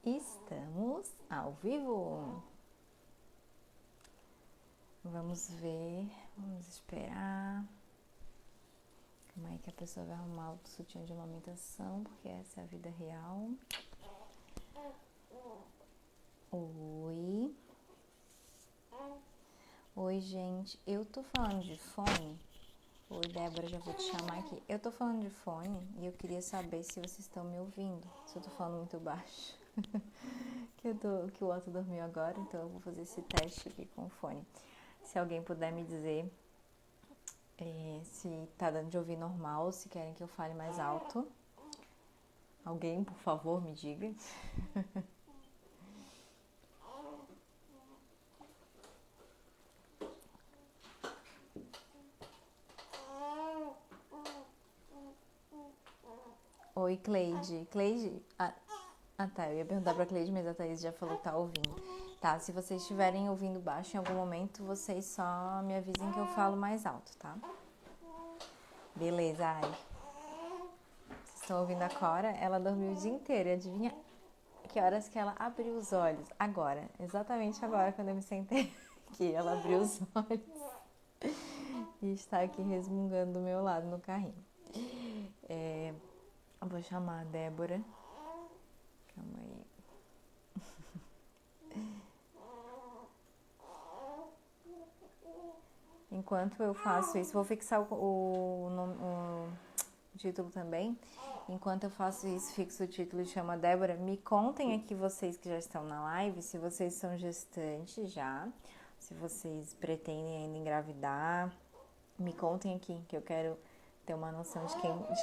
Estamos ao vivo. Vamos ver, vamos esperar. Como é que a pessoa vai arrumar o sutiã de amamentação, porque essa é a vida real. Oi. Oi, gente. Eu tô falando de fone. Oi, Débora, já vou te chamar aqui. Eu tô falando de fone e eu queria saber se vocês estão me ouvindo. Se eu tô falando muito baixo. que o Otto dormiu agora, então eu vou fazer esse teste aqui com o fone. Se alguém puder me dizer se tá dando de ouvir normal, se querem que eu fale mais alto. Alguém, por favor, me diga. Oi, Cleide. Cleide? Tá, eu ia perguntar pra Cleide, mas a Thaís já falou que tá ouvindo. Tá, se vocês estiverem ouvindo baixo em algum momento, vocês só me avisem que eu falo mais alto, tá? Beleza, ai. Vocês estão ouvindo a Cora? Ela dormiu o dia inteiro, e adivinha que horas que ela abriu os olhos? Agora, exatamente agora, quando eu me sentei aqui, ela abriu os olhos e está aqui resmungando do meu lado no carrinho. Eu vou chamar a Débora. Calma aí. Enquanto eu faço isso, vou fixar o título também. Enquanto eu faço isso, fixo o título e chamo a Débora. Me contem aqui vocês que já estão na live, se vocês são gestantes já, se vocês pretendem ainda engravidar. Me contem aqui, que eu quero ter uma noção de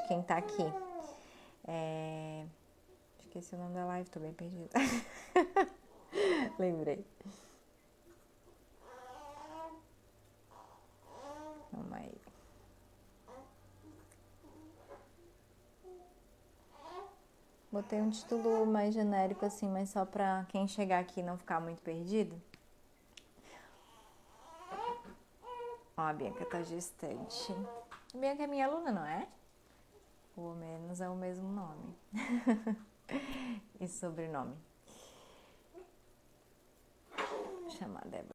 quem tá aqui. Esqueci o nome da live, tô bem perdida. Lembrei. Calma aí. Botei um título mais genérico assim, mas só pra quem chegar aqui não ficar muito perdido. Ó, a Bianca tá gestante. A Bianca é minha aluna, não é? Ou menos é o mesmo nome. E sobrenome. Vou chamar a Débora.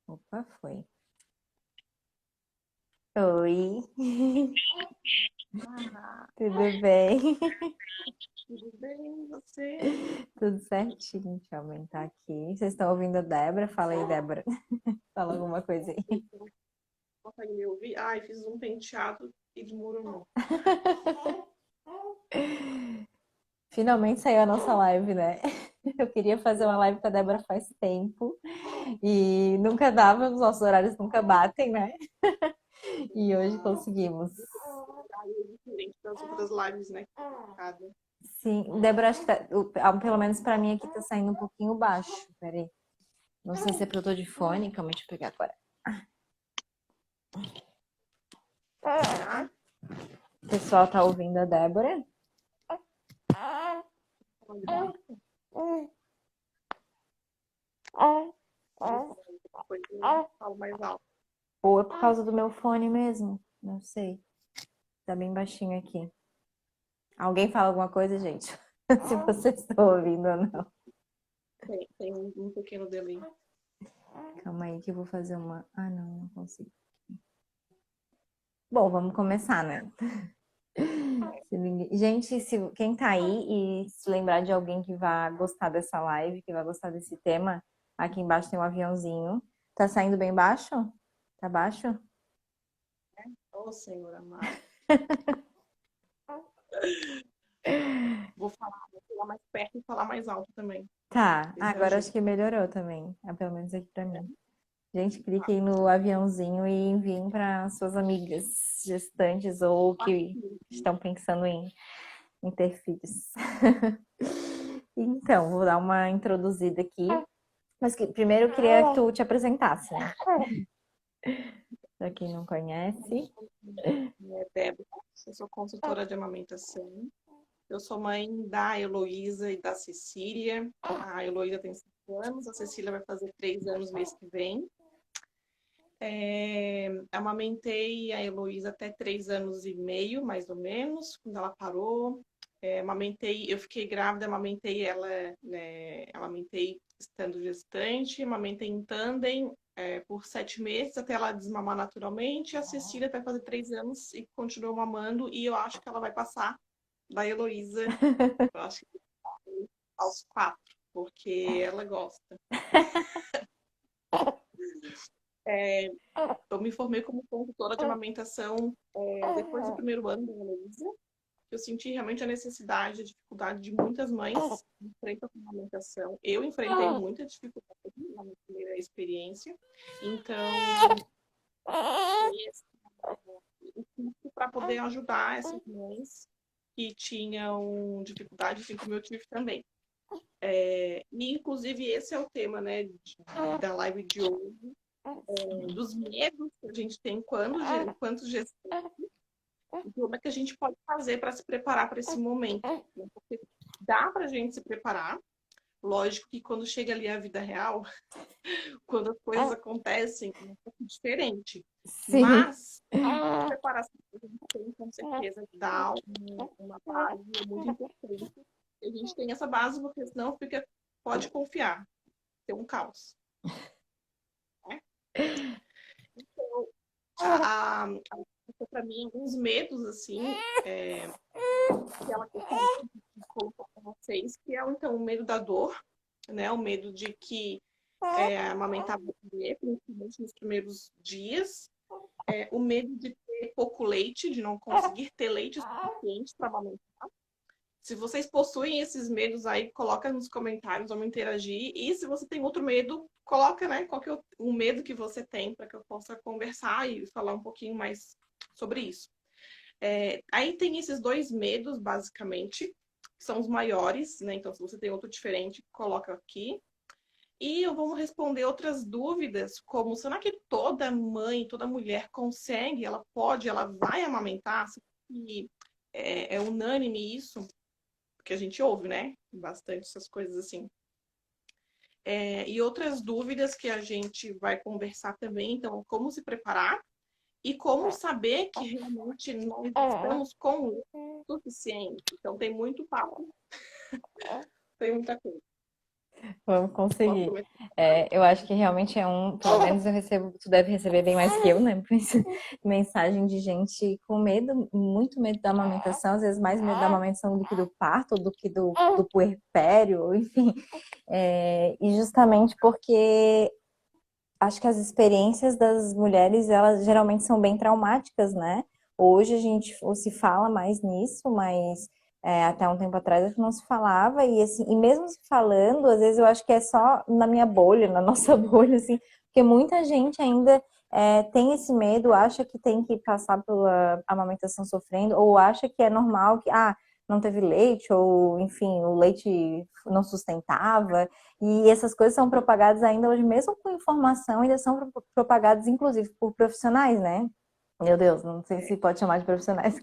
Opa, foi. Oi. Tudo bem? Tudo bem, você? Tudo certinho. Deixa eu aumentar aqui. Vocês estão ouvindo a Débora? Fala aí, Débora. Fala alguma coisa aí. Consegue me ouvir? Ai, fiz um penteado e desmoronou. Finalmente saiu a nossa live, né? Eu queria fazer uma live com a Débora faz tempo e nunca dava, os nossos horários nunca batem, né? E hoje conseguimos. Ai, é diferente das outras lives, né? Cada. Sim, Débora, acho que pelo menos pra mim aqui tá saindo um pouquinho baixo. Peraí. Não sei se é porque eu tô de fone. Calma, deixa eu pegar agora. Será? O pessoal tá ouvindo a Débora? Olha, depois eu falo mais alto. Ou é por causa do meu fone mesmo? Não sei. Tá bem baixinho aqui. Alguém fala alguma coisa, gente? Se vocês estão ouvindo ou não. Tem um pequeno delay. Calma aí que eu vou fazer uma. Ah, não, não consigo. Bom, vamos começar, né? Gente, quem tá aí e se lembrar de alguém que vai gostar dessa live, que vai gostar desse tema, aqui embaixo tem um aviãozinho. Tá saindo bem baixo? Tá baixo? Ô, Senhor amado. Vou chegar mais perto e falar mais alto também. Tá, Ver se agora acho ajuda. que melhorou também. Pelo menos aqui pra mim. Gente, cliquem no aviãozinho e enviem para suas amigas gestantes ou que estão pensando em ter filhos. Então, vou dar uma introduzida aqui. Mas primeiro eu queria que tu te apresentasse, né? Para quem não conhece. É, Débora, eu sou consultora de amamentação. Eu sou mãe da Heloísa e da Cecília. A Heloísa tem 5 anos, a Cecília vai fazer 3 anos mês que vem. Amamentei a Heloísa até 3 anos e meio, mais ou menos, quando ela parou. Eu fiquei grávida, amamentei ela, né, amamentei estando gestante, amamentei em tandem por 7 meses, até ela desmamar naturalmente. A Cecília vai fazer 3 anos e continua mamando, e eu acho que ela vai passar da Heloísa, eu acho que aos 4, porque ela gosta. É, eu me formei como consultora de amamentação depois do primeiro ano da Heloísa. Eu senti realmente a necessidade, a dificuldade de muitas mães que enfrentam a amamentação. Eu enfrentei muita dificuldade na minha primeira experiência. Então, para poder ajudar essas mães que tinham dificuldade, assim como eu tive também. E, inclusive, esse é o tema, né, da live de hoje, dos medos que a gente tem enquanto gestante, e como é que a gente pode fazer para se preparar para esse momento. Né? Porque dá para a gente se preparar. Lógico que quando chega ali a vida real, quando as coisas acontecem, é um pouco diferente. Sim. Mas a preparação que a gente tem, com certeza, dá uma base muito importante. E a gente tem essa base, porque senão pode confiar, ter um caos. Né? Então, para mim, alguns medos, assim, que ela gostaria de colocar para vocês, que é, então, o medo da dor, né? O medo de que amamentar bebê, principalmente nos primeiros dias. O medo de ter pouco leite, de não conseguir ter leite suficiente para amamentar. Se vocês possuem esses medos aí, coloca nos comentários, vamos interagir. E se você tem outro medo, coloca, né? Qual que é o medo que você tem para que eu possa conversar e falar um pouquinho mais sobre isso. Aí tem esses dois medos, basicamente, que são os maiores, né? Então, se você tem outro diferente, coloca aqui. E eu vou responder outras dúvidas, como será que toda mãe, toda mulher consegue, ela pode, ela vai amamentar? E é unânime isso, porque a gente ouve, né? Bastante essas coisas assim. E outras dúvidas que a gente vai conversar também, então, como se preparar e como saber que realmente nós estamos com o suficiente. Então, tem muito papo, tem muita coisa. Vamos Posso conseguir. começar? Eu acho que realmente pelo menos eu recebo, tu deve receber bem mais que eu, né? Por isso, mensagem de gente com medo, muito medo da amamentação, às vezes mais medo da amamentação do que do parto, do que do puerpério, enfim. E justamente porque acho que as experiências das mulheres, elas geralmente são bem traumáticas, né? Hoje a gente se fala mais nisso, mas até um tempo atrás acho que não se falava, e assim, e mesmo se falando, às vezes eu acho que é só na minha bolha, na nossa bolha, assim, porque muita gente ainda tem esse medo, acha que tem que passar pela amamentação sofrendo, ou acha que é normal que, não teve leite, ou enfim, o leite não sustentava. E essas coisas são propagadas ainda hoje, mesmo com informação, ainda são propagadas, inclusive, por profissionais, né? Meu Deus, não sei se pode chamar de profissionais.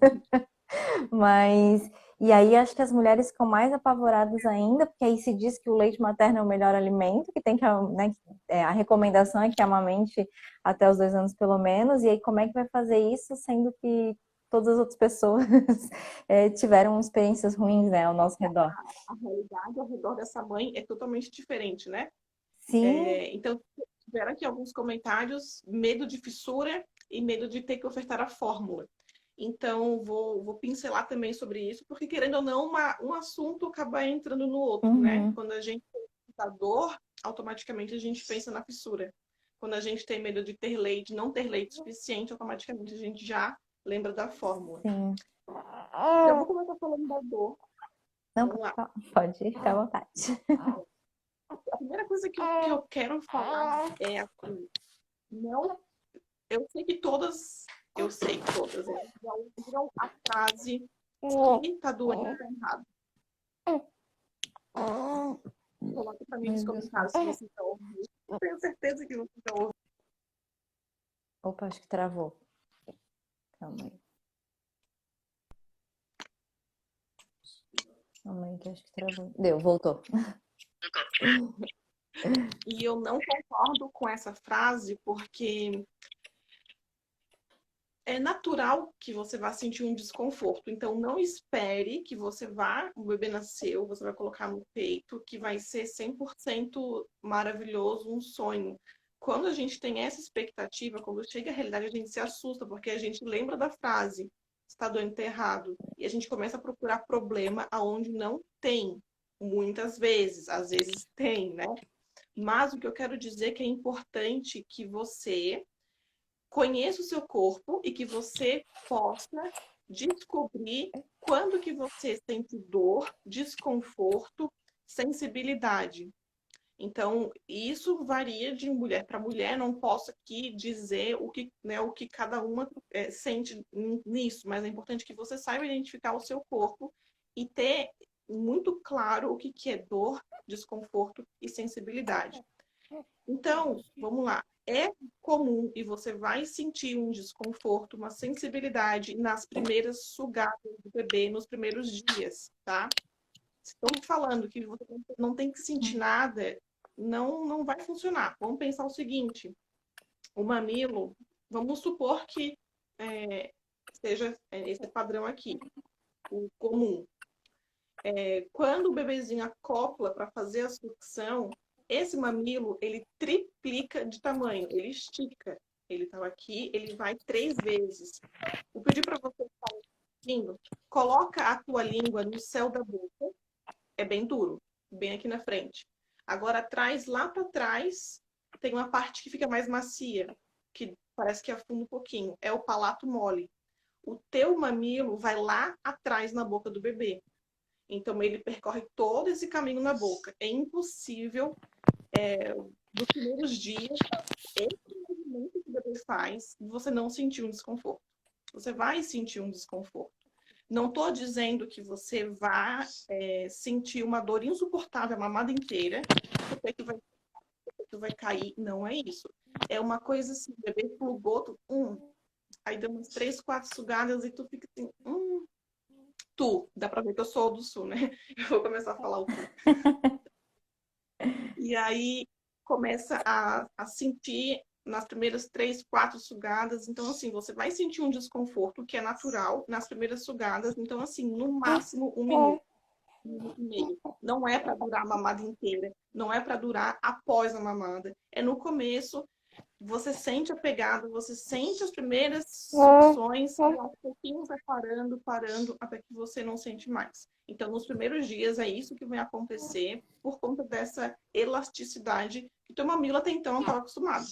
Mas, e aí acho que as mulheres ficam mais apavoradas ainda, porque aí se diz que o leite materno é o melhor alimento, que tem que, né, a recomendação é que amamente até os 2 anos pelo menos, e aí como é que vai fazer isso, sendo que todas as outras pessoas tiveram experiências ruins, né, ao nosso redor. A realidade ao redor dessa mãe é totalmente diferente, né? Sim. Então, tiveram aqui alguns comentários, medo de fissura e medo de ter que ofertar a fórmula. Então, vou pincelar também sobre isso, porque querendo ou não, um assunto acaba entrando no outro, né? Uhum. Quando a gente tem a dor, automaticamente a gente pensa na fissura. Quando a gente tem medo de ter leite, não ter leite suficiente, automaticamente a gente já lembra da fórmula. Sim. Então, eu vou começar falando da dor. Não, Vamos lá. pode ir, fica à vontade. A primeira coisa que eu quero falar é assim, não, eu sei que todas, já ouviram a frase que tá doendo, tá errado. Coloca pra mim nos Meu Deus. comentários se você já ouviu. Tenho certeza que você já ouviu. Opa, acho que travou. Calma aí. Calma aí que acho que travou. Deu, voltou. E eu não concordo com essa frase porque é natural que você vá sentir um desconforto. Então, não espere que você vá, o bebê nasceu, você vai colocar no peito, que vai ser 100% maravilhoso, um sonho. Quando a gente tem essa expectativa, quando chega a realidade, a gente se assusta, porque a gente lembra da frase, está doendo, tá errado. E a gente começa a procurar problema aonde não tem. Muitas vezes, às vezes tem, né? Mas o que eu quero dizer é que é importante que você conheça o seu corpo e que você possa descobrir quando que você sente dor, desconforto, sensibilidade. Então, isso varia de mulher para mulher, não posso aqui dizer o que, né, o que cada uma sente nisso, mas é importante que você saiba identificar o seu corpo e ter muito claro o que, que é dor, desconforto e sensibilidade. Então, vamos lá. É comum e você vai sentir um desconforto, uma sensibilidade nas primeiras sugadas do bebê, nos primeiros dias, tá? Estamos falando que você não tem que sentir nada, não vai funcionar. Vamos pensar o seguinte: o mamilo, vamos supor que seja esse padrão aqui, o comum. Quando o bebezinho acopla para fazer a sucção, esse mamilo, ele triplica de tamanho, ele estica. Ele estava aqui, ele vai 3 vezes. Vou pedir para você estar assistindo, coloca a tua língua no céu da boca, é bem duro, bem aqui na frente. Agora, atrás, lá para trás, tem uma parte que fica mais macia, que parece que afunda um pouquinho. É o palato mole. O teu mamilo vai lá atrás na boca do bebê. Então, ele percorre todo esse caminho na boca. É impossível, nos primeiros dias, esse movimento que o bebê faz, você não sentir um desconforto. Você vai sentir um desconforto. Não estou dizendo que você vá sentir uma dor insuportável a mamada inteira, o peito vai cair. Não é isso. É uma coisa assim, o bebê plugou, aí deu umas 3, 4 sugadas e tu fica assim, dá pra ver que eu sou do sul, né? Eu vou começar a falar o tu. E aí começa a sentir nas primeiras 3, 4 sugadas. Então, assim, você vai sentir um desconforto que é natural nas primeiras sugadas. Então, assim, no máximo 1 minuto, 1 minuto e meio. Não é para durar a mamada inteira. Não é para durar após a mamada. É no começo. Você sente a pegada, você sente as primeiras sucções e aos pouquinhos vai parando, parando, até que você não sente mais. Então, nos primeiros dias é isso que vai acontecer por conta dessa elasticidade que teu mamilo até então não estava acostumado,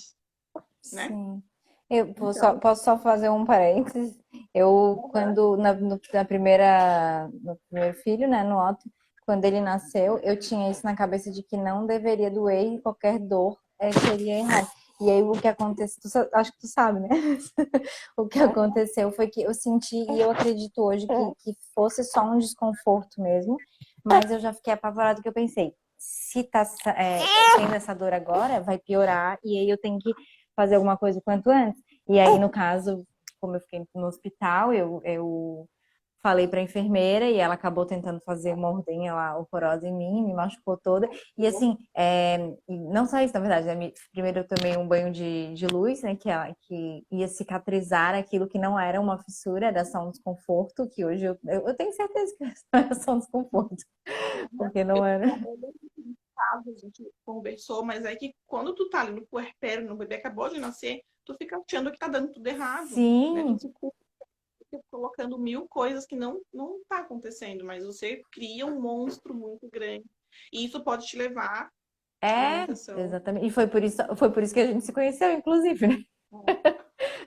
né? Sim. Eu Então, posso só fazer um parênteses. Eu, quando, no primeiro filho, né, no Otto, quando ele nasceu, eu tinha isso na cabeça de que não deveria doer e qualquer dor seria errado. E aí o que aconteceu, acho que tu sabe, né? O que aconteceu foi que eu senti, e eu acredito hoje que fosse só um desconforto mesmo, mas eu já fiquei apavorada que eu pensei, se tá tendo essa dor agora, vai piorar, e aí eu tenho que fazer alguma coisa o quanto antes. E aí, no caso, como eu fiquei no hospital, eu falei para a enfermeira e ela acabou tentando fazer uma ordenha lá horrorosa em mim, me machucou toda. E assim, não só isso, na verdade, né? Primeiro eu tomei um banho de luz, né? Que ia cicatrizar aquilo que não era uma fissura, era só um desconforto, que hoje eu tenho certeza que era só um desconforto, porque não era. a gente conversou, mas é que quando tu tá ali no puerpério, no bebê acabou de nascer, tu fica achando que tá dando tudo errado, né? Tu Sim, se fica colocando mil coisas que não tá acontecendo, mas você cria um monstro muito grande. E isso pode te levar à é, amamentação. exatamente. E foi por isso que a gente se conheceu, inclusive, né?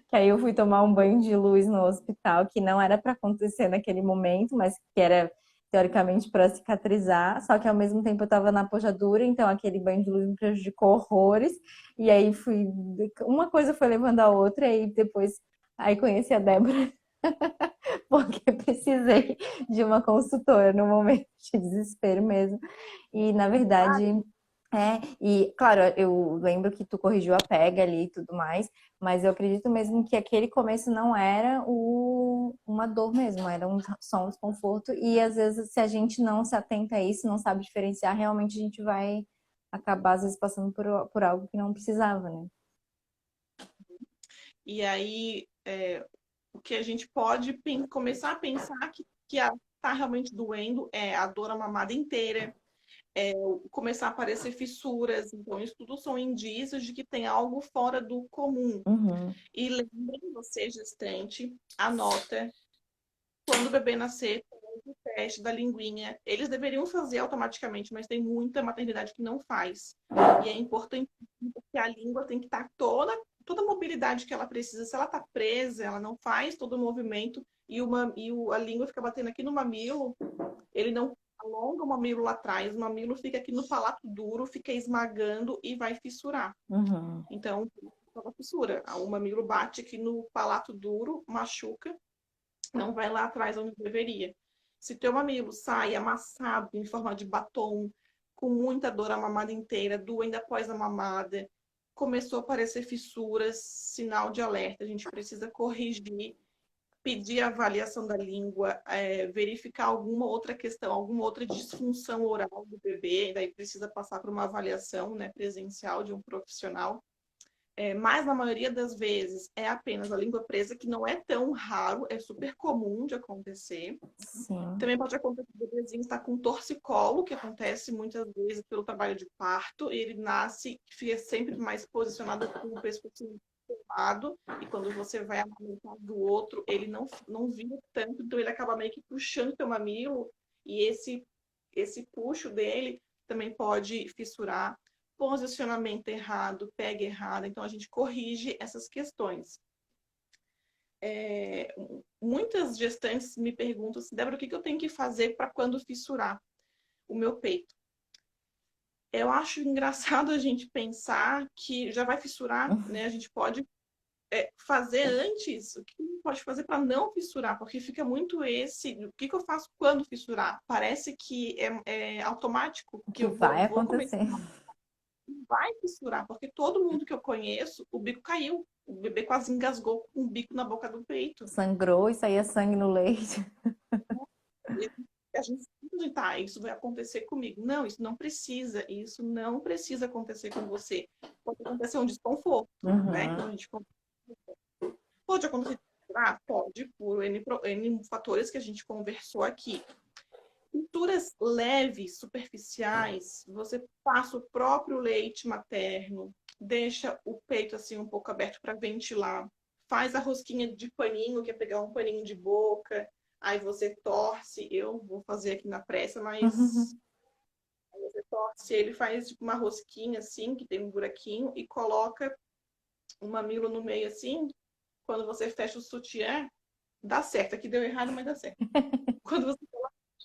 Que aí eu fui tomar um banho de luz no hospital, que não era para acontecer naquele momento, mas que era teoricamente para cicatrizar. Só que ao mesmo tempo eu estava na pojadura, então aquele banho de luz me prejudicou horrores. E aí uma coisa foi levando a outra, e depois aí conheci a Débora, porque precisei de uma consultora no momento de desespero mesmo. E na verdade, e claro, eu lembro que tu corrigiu a pega ali e tudo mais, mas eu acredito mesmo que aquele começo não era uma dor mesmo, era só um desconforto. E às vezes, se a gente não se atenta a isso, não sabe diferenciar, realmente a gente vai acabar, às vezes, passando por algo que não precisava, né? E aí, o que a gente pode começar a pensar que está realmente doendo é a dor à mamada inteira, começar a aparecer fissuras. Então, isso tudo são indícios de que tem algo fora do comum. Uhum. E lembrem, você gestante, anota, quando o bebê nascer, faz o teste da linguinha. Eles deveriam fazer automaticamente, mas tem muita maternidade que não faz. E é importante porque a língua tem que estar toda a mobilidade que ela precisa. Se ela está presa, ela não faz todo o movimento a língua fica batendo aqui no mamilo, ele não alonga o mamilo lá atrás, o mamilo fica aqui no palato duro, fica esmagando e vai fissurar. Uhum. Então, a fissura. O mamilo bate aqui no palato duro, machuca, não vai lá atrás onde deveria. Se teu mamilo sai amassado em forma de batom, com muita dor a mamada inteira, doendo após a mamada, começou a aparecer fissuras, sinal de alerta. A gente precisa corrigir, pedir a avaliação da língua, verificar alguma outra questão, alguma outra disfunção oral do bebê, daí precisa passar por uma avaliação, né, presencial de um profissional. Mas na maioria das vezes é apenas a língua presa, que não é tão raro, é super comum de acontecer. Sim. Também pode acontecer que o bebezinho está com torcicolo, que acontece muitas vezes pelo trabalho de parto, e ele nasce, fica sempre mais posicionado com o pescoço lado, e quando você vai amamentar do outro, ele não vira tanto, então ele acaba meio que puxando teu mamilo, e esse puxo dele também pode fissurar. Posicionamento errado, pega errado, então a gente corrige essas questões. Muitas gestantes me perguntam assim, Débora, o que eu tenho que fazer para quando fissurar o meu peito? Eu acho engraçado a gente pensar que já vai fissurar, né? A gente pode fazer antes, o que a gente pode fazer para não fissurar, porque fica muito o que eu faço quando fissurar? Parece que é automático, que Que eu vai vou começar, acontecer. vai fissurar, porque todo mundo que eu conheço, o bico caiu. O bebê quase engasgou com o bico na boca do peito. Sangrou e saía sangue no leite. E a gente simplesmente, tá, isso vai acontecer comigo. Não, isso não precisa acontecer com você. Pode acontecer um desconforto, né? Uhum. Então a gente pode acontecer, pode, por N fatores que a gente conversou aqui. Pinturas leves, superficiais, você passa o próprio leite materno, deixa o peito assim um pouco aberto para ventilar, faz a rosquinha de paninho, que é pegar um paninho de boca, aí você torce, eu vou fazer aqui na pressa, mas aí você torce, ele faz tipo uma rosquinha assim, que tem um buraquinho, e coloca o mamilo no meio assim, quando você fecha o sutiã, dá certo. Aqui deu errado, mas dá certo. Quando você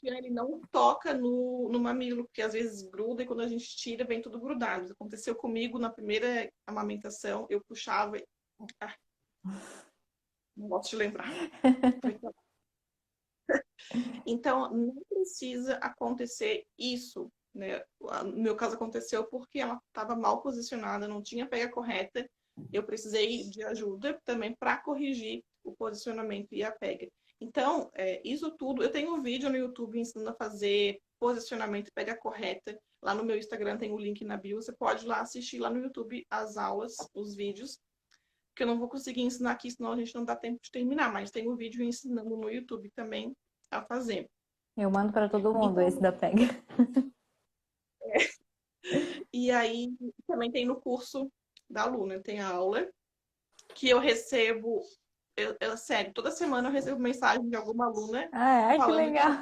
ele não toca no mamilo, porque às vezes gruda e quando a gente tira, vem tudo grudado. Aconteceu comigo na primeira amamentação, eu puxava e... não gosto de lembrar. Então, não precisa acontecer isso, né? No meu caso aconteceu porque ela estava mal posicionada, não tinha pega correta. Eu precisei de ajuda também para corrigir o posicionamento e a pega. Então, isso tudo, eu tenho um vídeo no YouTube ensinando a fazer posicionamento e pega correta. Lá no meu Instagram tem o link na bio, você pode ir lá assistir lá no YouTube as aulas, os vídeos, que eu não vou conseguir ensinar aqui, senão a gente não dá tempo de terminar, mas tem um vídeo ensinando no YouTube também a fazer. Eu mando para todo mundo Então, esse da pega. e aí também tem no curso da aluna, tem a aula que eu recebo, sério, toda semana eu recebo mensagem de alguma aluna Ai, ai, que falando que legal.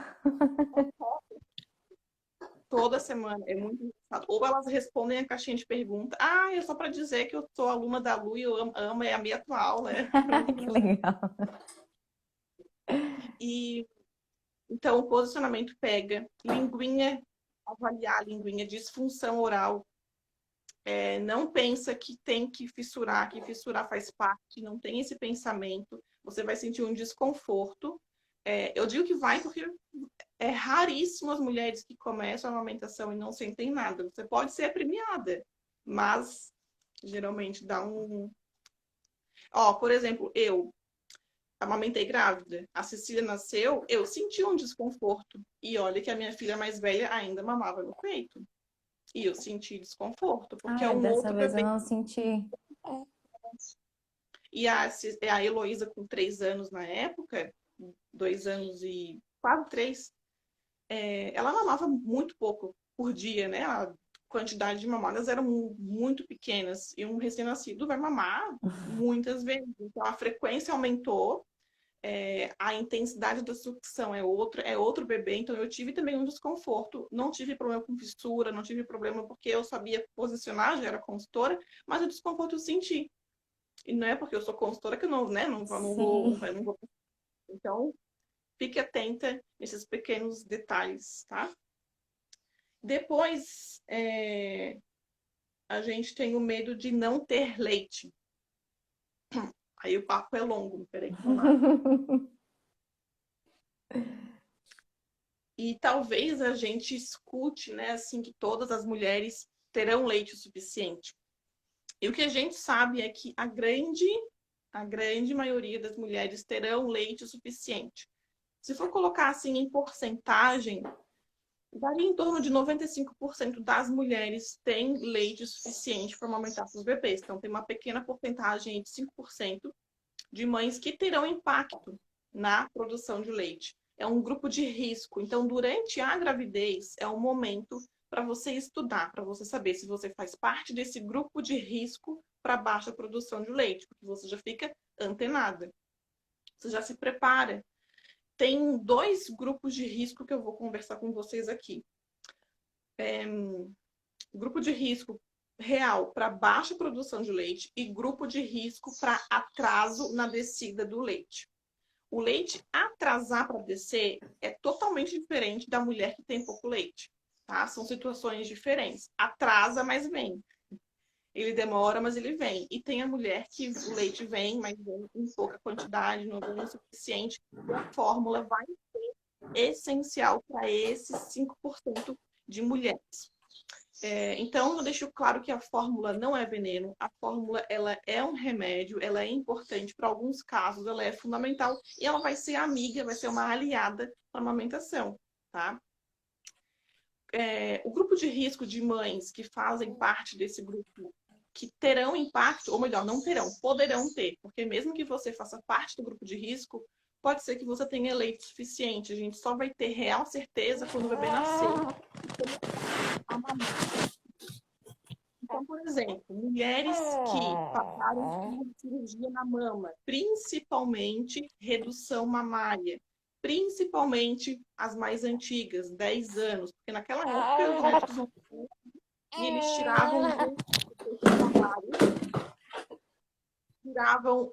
toda semana é muito engraçado. Ou elas respondem a caixinha de pergunta, é só para dizer que eu sou aluna da Lu e eu amo é a minha tua aula. Muito Que engraçado. legal. E então o posicionamento pega, linguinha, avaliar a linguinha, disfunção oral. Não pensa que tem que fissurar faz parte, não tem esse pensamento, você vai sentir um desconforto. Eu digo que vai porque é raríssimo as mulheres que começam a amamentação e não sentem nada. Você pode ser premiada, mas geralmente dá um... por exemplo, eu amamentei grávida, a Cecília nasceu, eu senti um desconforto. E olha que a minha filha mais velha ainda mamava no peito. E eu senti desconforto, porque é Ai, um dessa outro vez eu bebê. não senti. e a Heloísa com 3 anos na época, 2 anos e quase 3, ela mamava muito pouco por dia, né? A quantidade de mamadas eram muito pequenas. E um recém-nascido vai mamar muitas vezes. Então, a frequência aumentou, a intensidade da sucção é outro bebê. Então, eu tive também um desconforto. Não tive problema com fissura, não tive problema porque eu sabia posicionar, já era consultora, mas o desconforto eu senti. E não é porque eu sou consultora que eu não, né, não vou, Sim. não vou. Então, fique atenta nesses pequenos detalhes, tá? Depois, a gente tem o medo de não ter leite. Aí o papo é longo, peraí, vamos lá. E talvez a gente escute, né, assim, que todas as mulheres terão leite o suficiente. E o que a gente sabe é que a grande maioria das mulheres terão leite o suficiente. Se for colocar assim em porcentagem, daria em torno de 95% das mulheres têm leite suficiente para amamentar seus bebês. Então, tem uma pequena porcentagem de 5% de mães que terão impacto na produção de leite. É um grupo de risco. Então, durante a gravidez, é um momento para você estudar, para você saber se você faz parte desse grupo de risco para baixa produção de leite, porque você já fica antenada. Você já se prepara. Tem 2 grupos de risco que eu vou conversar com vocês aqui. Grupo de risco real para baixa produção de leite e grupo de risco para atraso na descida do leite. O leite atrasar para descer é totalmente diferente da mulher que tem pouco leite, tá? São situações diferentes. Atrasa, mas vem. Ele demora, mas ele vem. E tem a mulher que o leite vem, mas vem em pouca quantidade, não vem o suficiente. E a fórmula vai ser essencial para esses 5% de mulheres. Então, eu deixo claro que a fórmula não é veneno, a fórmula ela é um remédio, ela é importante para alguns casos, ela é fundamental e ela vai ser amiga, vai ser uma aliada para a amamentação, tá? O grupo de risco de mães que fazem parte desse grupo, que terão impacto, ou melhor, não terão, poderão ter, porque mesmo que você faça parte do grupo de risco, pode ser que você tenha leite suficiente, a gente só vai ter real certeza quando o bebê nascer. Então, por exemplo, mulheres que passaram por cirurgia na mama, principalmente redução mamária, principalmente as mais antigas, 10 anos, porque naquela época os médicos não e eles tiravam tiravam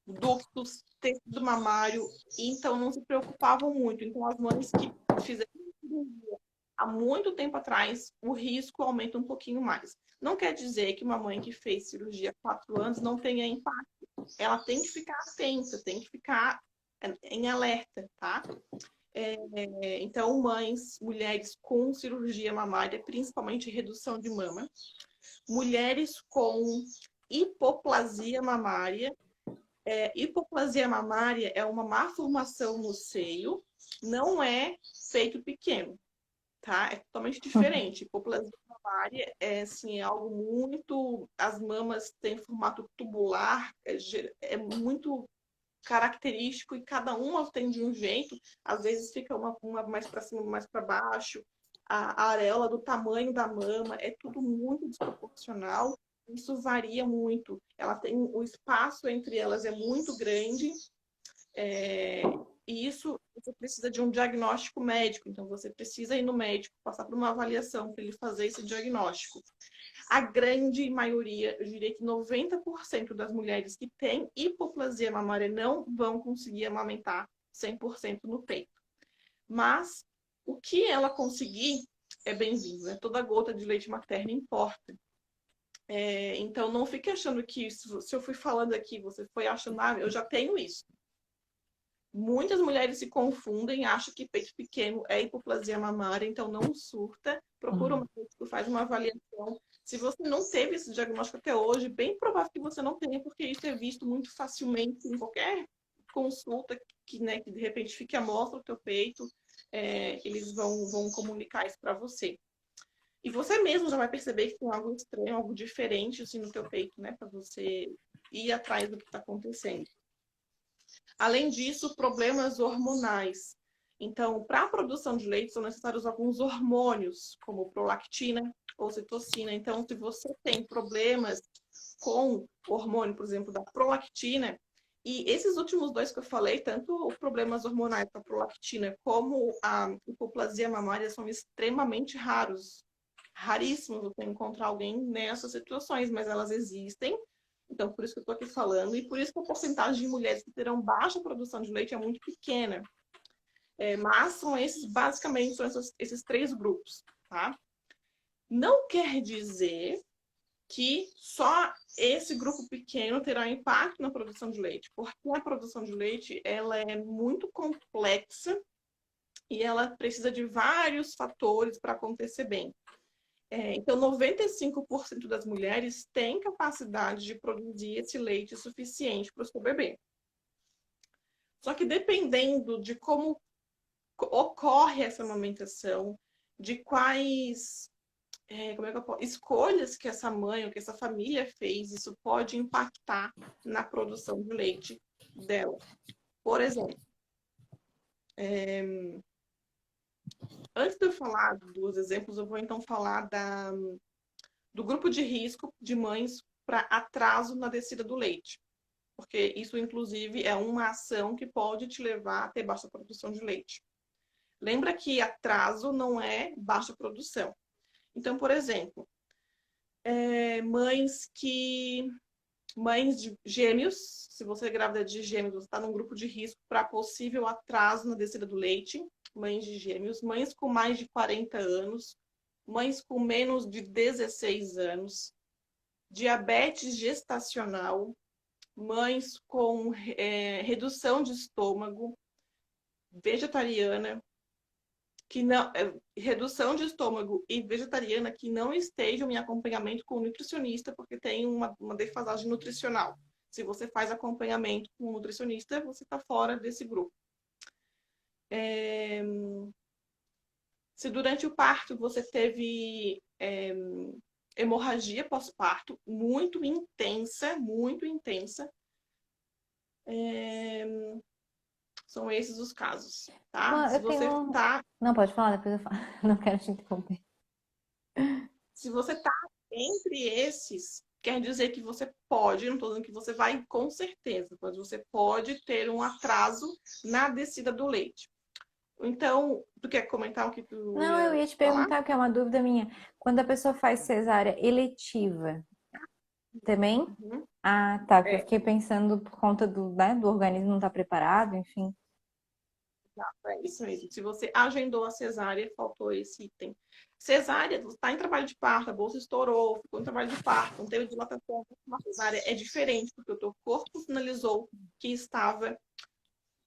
ductos, tecido mamário, então não se preocupavam muito. Então, as mães que fizeram cirurgia há muito tempo atrás, o risco aumenta um pouquinho mais. Não quer dizer que uma mãe que fez cirurgia há 4 anos não tenha impacto. Ela tem que ficar atenta, tem que ficar em alerta, tá? Então, mulheres com cirurgia mamária, principalmente redução de mama, mulheres com hipoplasia mamária. Hipoplasia mamária é uma má formação no seio, não é peito pequeno, tá? É totalmente diferente. Hipoplasia mamária é assim, algo muito. As mamas têm formato tubular, é muito característico e cada uma tem de um jeito. Às vezes fica uma mais para cima, mais para baixo. A areola do tamanho da mama é tudo muito desproporcional. Isso varia muito. Ela tem o espaço entre elas é muito grande. E isso você precisa de um diagnóstico médico. Então você precisa ir no médico, passar por uma avaliação para ele fazer esse diagnóstico. A grande maioria, eu diria que 90% das mulheres que têm hipoplasia mamária não vão conseguir amamentar 100% no peito. Mas o que ela conseguir é bem-vindo, né? Toda gota de leite materno importa. Então não fique achando que se eu fui falando aqui, você foi achando, eu já tenho isso. Muitas mulheres se confundem, acham que peito pequeno é hipoplasia mamária, então não surta. Procura um médico, faz uma avaliação. Se você não teve esse diagnóstico até hoje, bem provável que você não tenha, porque isso é visto muito facilmente em qualquer consulta que, né, que de repente fique à mostra o teu peito, eles vão comunicar isso para você. E você mesmo já vai perceber que tem algo estranho, algo diferente assim no teu peito, né, para você ir atrás do que está acontecendo. Além disso, problemas hormonais. Então, para a produção de leite, são necessários alguns hormônios, como prolactina, ocitocina. Então, se você tem problemas com hormônio, por exemplo, da prolactina, e esses últimos dois que eu falei, tanto os problemas hormonais com a prolactina como a hipoplasia mamária são extremamente raros. Raríssimos você encontrar alguém nessas situações, mas elas existem. Então, por isso que eu estou aqui falando, e por isso que a porcentagem de mulheres que terão baixa produção de leite é muito pequena. Mas são esses, basicamente, são esses três grupos, tá? Não quer dizer que só esse grupo pequeno terá impacto na produção de leite, porque a produção de leite ela é muito complexa e ela precisa de vários fatores para acontecer bem. Então, 95% das mulheres têm capacidade de produzir esse leite suficiente para o seu bebê. Só que dependendo de como ocorre essa amamentação, de quais escolhas que essa mãe ou que essa família fez, isso pode impactar na produção de leite dela. Por exemplo, antes de eu falar dos exemplos, eu vou então falar do grupo de risco de mães para atraso na descida do leite. Porque isso, inclusive, é uma ação que pode te levar a ter baixa produção de leite. Lembra que atraso não é baixa produção. Então, por exemplo, mães de gêmeos, se você é grávida de gêmeos, você está num grupo de risco para possível atraso na descida do leite. Mães de gêmeos, mães com mais de 40 anos, mães com menos de 16 anos, diabetes gestacional, mães com redução de estômago, vegetariana, que não, redução de estômago e vegetariana que não estejam em acompanhamento com o nutricionista, porque tem uma defasagem nutricional. Se você faz acompanhamento com o nutricionista, você está fora desse grupo. Se durante o parto você teve hemorragia pós-parto muito intensa, são esses os casos, tá? Se você tá... Não, pode falar, depois eu falo. Não quero te interromper. Se você tá entre esses, quer dizer que você pode, não estou dizendo que você vai com certeza, mas você pode ter um atraso na descida do leite. Então, tu quer comentar o que tu Não, eu ia te falar? perguntar, que é uma dúvida minha. Quando a pessoa faz cesárea eletiva, também? Uhum. Ah, tá, que eu É, fiquei pensando por conta do organismo não estar preparado, enfim. é isso mesmo. Se você agendou a cesárea, faltou esse item. Cesárea, você está em trabalho de parto, a bolsa estourou, ficou em trabalho de parto, não teve dilatação, uma cesárea é diferente, porque o teu corpo sinalizou que estava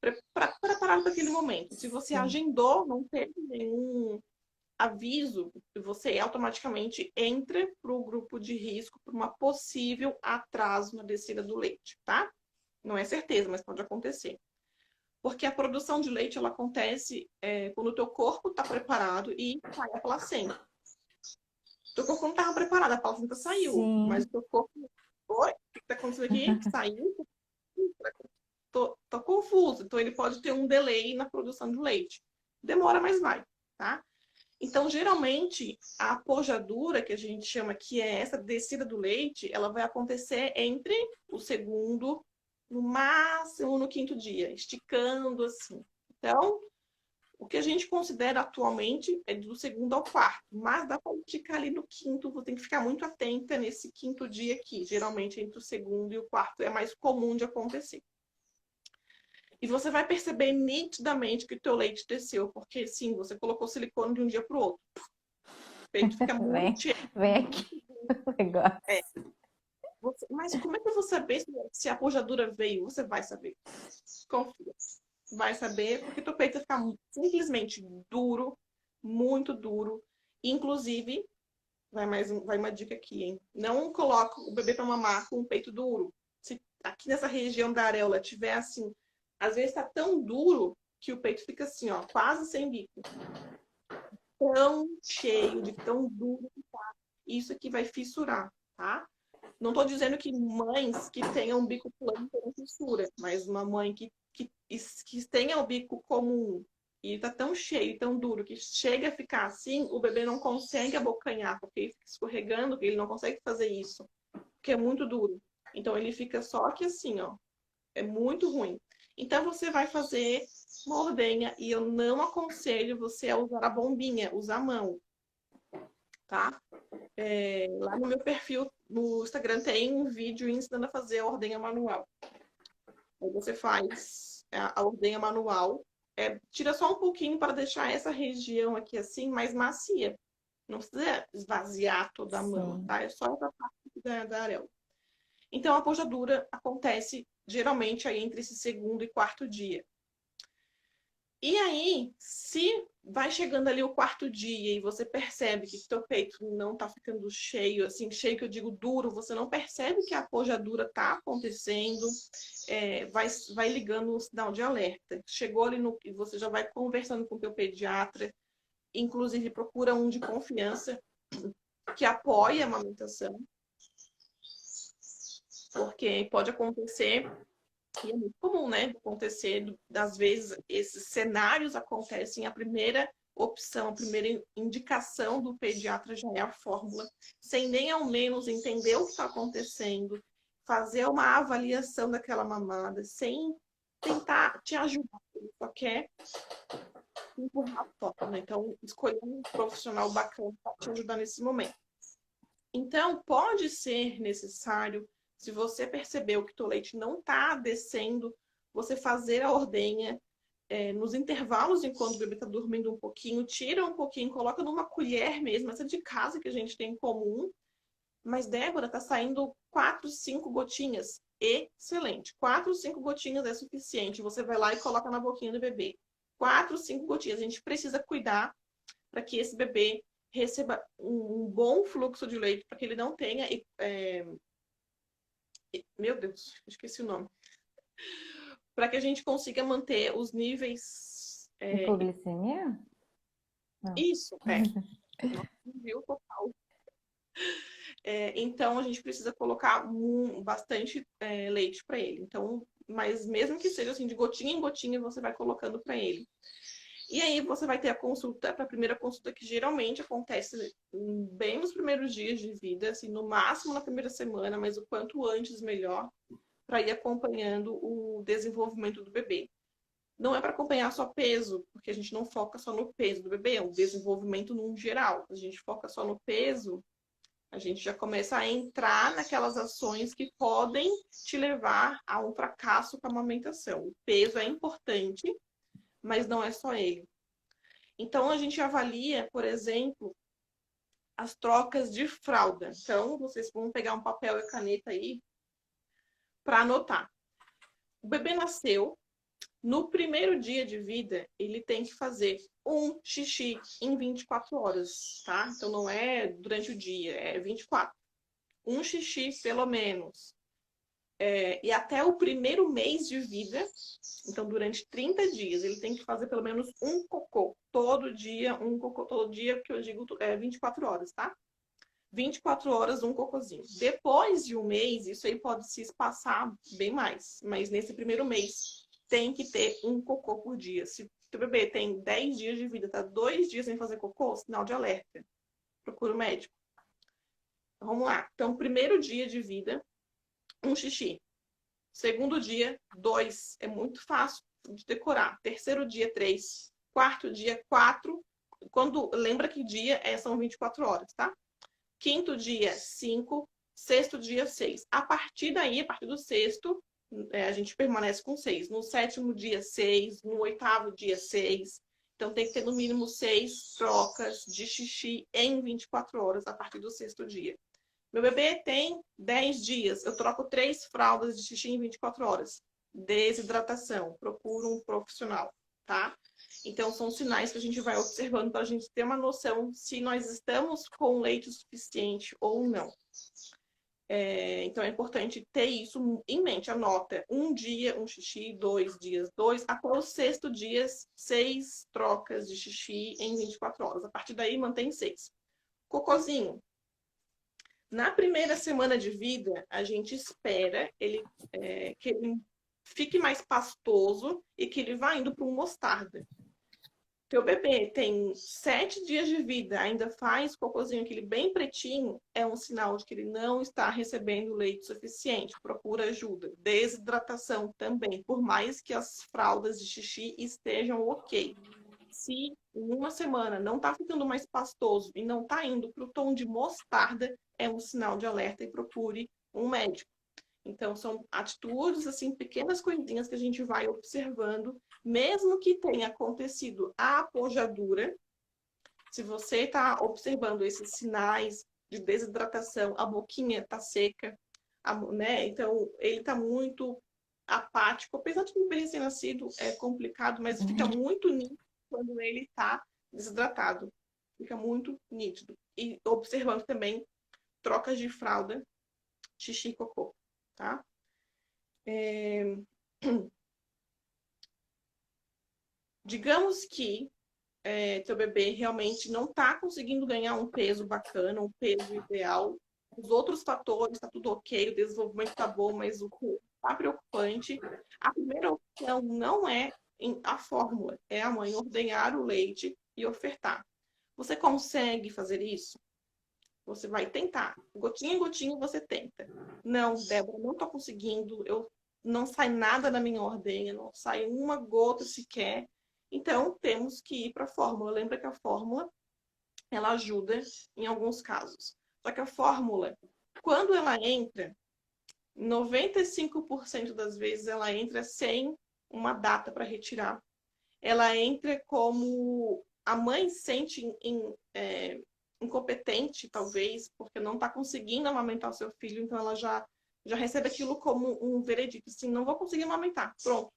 preparado para aquele momento. Se você Sim. agendou, não teve nenhum aviso, você automaticamente entra para o grupo de risco para uma possível atraso na descida do leite, tá? Não é certeza, mas pode acontecer. Porque a produção de leite ela acontece quando o teu corpo está preparado e sai a placenta. O teu corpo não estava preparado, a placenta saiu, mas Sim. o teu corpo... Oi, o que está acontecendo aqui? Saiu? Tô confuso. Então, ele pode ter um delay na produção do leite. Demora, mas vai, tá? Então, geralmente, a pojadura, que a gente chama que é essa descida do leite, ela vai acontecer entre o segundo, no máximo no quinto dia, esticando assim. Então, o que a gente considera atualmente é do segundo ao quarto, mas dá para esticar ali no quinto, você tem que ficar muito atenta nesse quinto dia aqui. Geralmente, entre o segundo e o quarto é mais comum de acontecer. E você vai perceber nitidamente que o teu leite desceu, porque sim, você colocou silicone de um dia para o outro. O peito fica muito cheio. Vem aqui o negócio. Mas como é que eu vou saber se a pojadura veio? Você vai saber. Confia. Vai saber, porque teu peito vai ficar simplesmente duro, muito duro. Inclusive, vai uma dica aqui, hein? Não coloca o bebê para mamar com o peito duro. Se aqui nessa região da areola tiver assim, às vezes tá tão duro que o peito fica assim, ó, quase sem bico. Tão cheio, de tão duro que tá. Isso aqui vai fissurar, tá? Não estou dizendo que mães que tenham bico plano tenham fissura, mas uma mãe que tenha o bico comum e está tão cheio, tão duro, que chega a ficar assim, o bebê não consegue abocanhar, porque ele fica escorregando, porque ele não consegue fazer isso, porque é muito duro. Então ele fica só aqui assim, ó. É muito ruim. Então você vai fazer uma ordenha e eu não aconselho você a usar a bombinha, usar a mão, tá? Lá no meu perfil no Instagram tem um vídeo ensinando a fazer a ordenha manual. Aí você faz a ordenha manual, tira só um pouquinho para deixar essa região aqui assim mais macia. Não precisa esvaziar toda a mama, Sim. tá? É só essa parte da areola. Então a pojadura acontece geralmente aí entre esse segundo e quarto dia. E aí, se vai chegando ali o quarto dia e você percebe que teu peito não tá ficando cheio, assim, cheio que eu digo duro, você não percebe que a pojadura tá acontecendo, vai ligando um sinal de alerta. Chegou ali no que você já vai conversando com o teu pediatra, inclusive procura um de confiança que apoie a amamentação, porque pode acontecer. E é muito comum, né? Acontecer, às vezes, esses cenários acontecem, a primeira opção, a primeira indicação do pediatra já é a fórmula, sem nem ao menos entender o que está acontecendo, fazer uma avaliação daquela mamada, sem tentar te ajudar, ele só quer empurrar a fórmula. Então, escolher um profissional bacana para te ajudar nesse momento. Então, pode ser necessário, se você percebeu que o leite não está descendo, você fazer a ordenha nos intervalos, enquanto o bebê está dormindo um pouquinho, tira um pouquinho, coloca numa colher mesmo, essa de casa que a gente tem em comum. Mas, Débora, está saindo 4, 5 gotinhas. Excelente. 4, 5 gotinhas é suficiente. Você vai lá e coloca na boquinha do bebê. 4, 5 gotinhas. A gente precisa cuidar para que esse bebê receba um bom fluxo de leite, para que ele não tenha. Meu Deus, esqueci o nome. Para que a gente consiga manter os níveis. Hipoglicemia? Não. Isso, não viu total. Então a gente precisa colocar bastante leite para ele. Então, mas mesmo que seja assim, de gotinha em gotinha, você vai colocando para ele. E aí você vai ter a consulta, a primeira consulta que geralmente acontece bem nos primeiros dias de vida, assim, no máximo na primeira semana, mas o quanto antes melhor, para ir acompanhando o desenvolvimento do bebê. Não é para acompanhar só peso, porque a gente não foca só no peso do bebê, é o desenvolvimento num geral. A gente foca só no peso, a gente já começa a entrar naquelas ações que podem te levar a um fracasso com a amamentação. O peso é importante, mas não é só ele. Então, a gente avalia, por exemplo, as trocas de fralda. Então, vocês vão pegar um papel e caneta aí para anotar. O bebê nasceu, no primeiro dia de vida, ele tem que fazer um xixi em 24 horas, tá? Então, não é durante o dia, é 24. Um xixi, pelo menos. E até o primeiro mês de vida, então durante 30 dias, ele tem que fazer pelo menos um cocô. Todo dia, um cocô. Todo dia, que eu digo, 24 horas, tá? 24 horas, um cocôzinho. Depois de um mês, isso aí pode se espaçar bem mais. Mas nesse primeiro mês, tem que ter um cocô por dia. Se o bebê tem 10 dias de vida, tá 2 dias sem fazer cocô, sinal de alerta. Procura o médico. Vamos lá. Então, primeiro dia de vida, um xixi. Segundo dia, 2. É muito fácil de decorar. Terceiro dia, 3. Quarto dia, 4. Lembra que dia são 24 horas, tá? Quinto dia, 5. Sexto dia, 6. A partir daí, a partir do sexto, a gente permanece com 6. No sétimo dia, 6. No oitavo dia, 6. Então tem que ter no mínimo 6 trocas de xixi em 24 horas a partir do sexto dia. Meu bebê tem 10 dias. Eu troco 3 fraldas de xixi em 24 horas. Desidratação. Procuro um profissional, tá? Então, são sinais que a gente vai observando para a gente ter uma noção se nós estamos com leite suficiente ou não. Então, é importante ter isso em mente. Anota. Um dia, um xixi. 2 dias, 2. Até o sexto dia, 6 trocas de xixi em 24 horas. A partir daí, mantém 6. Cocôzinho. Na primeira semana de vida, a gente espera que ele fique mais pastoso e que ele vá indo para um mostarda. Teu bebê tem 7 dias de vida, ainda faz cocôzinho aquele bem pretinho, é um sinal de que ele não está recebendo leite suficiente. Procura ajuda. Desidratação também, por mais que as fraldas de xixi estejam ok. Se em uma semana não está ficando mais pastoso e não está indo para o tom de mostarda, é um sinal de alerta e procure um médico. Então, são atitudes, assim, pequenas coisinhas que a gente vai observando, mesmo que tenha acontecido a apojadura, se você está observando esses sinais de desidratação, a boquinha está seca, né? Então, ele está muito apático, apesar de um bebê recém-nascido é complicado, mas fica muito nítido quando ele está desidratado. Fica muito nítido. E observando também trocas de fralda, xixi e cocô, tá? Digamos que teu bebê realmente não está conseguindo ganhar um peso bacana, um peso ideal. Os outros fatores, está tudo ok, o desenvolvimento está bom, mas o que está preocupante. A primeira opção não é a fórmula, é a mãe ordenhar o leite e ofertar. Você consegue fazer isso? Você vai tentar. Gotinha em gotinha você tenta. Não, Débora, não estou conseguindo. Não sai nada na minha ordenha, não sai uma gota sequer. Então, temos que ir para a fórmula. Lembra que a fórmula, ela ajuda em alguns casos. Só que a fórmula, quando ela entra, 95% das vezes ela entra sem uma data para retirar. Ela entra como a mãe sente incompetente, talvez, porque não está conseguindo amamentar o seu filho, então ela já recebe aquilo como um veredito, assim, não vou conseguir amamentar, pronto,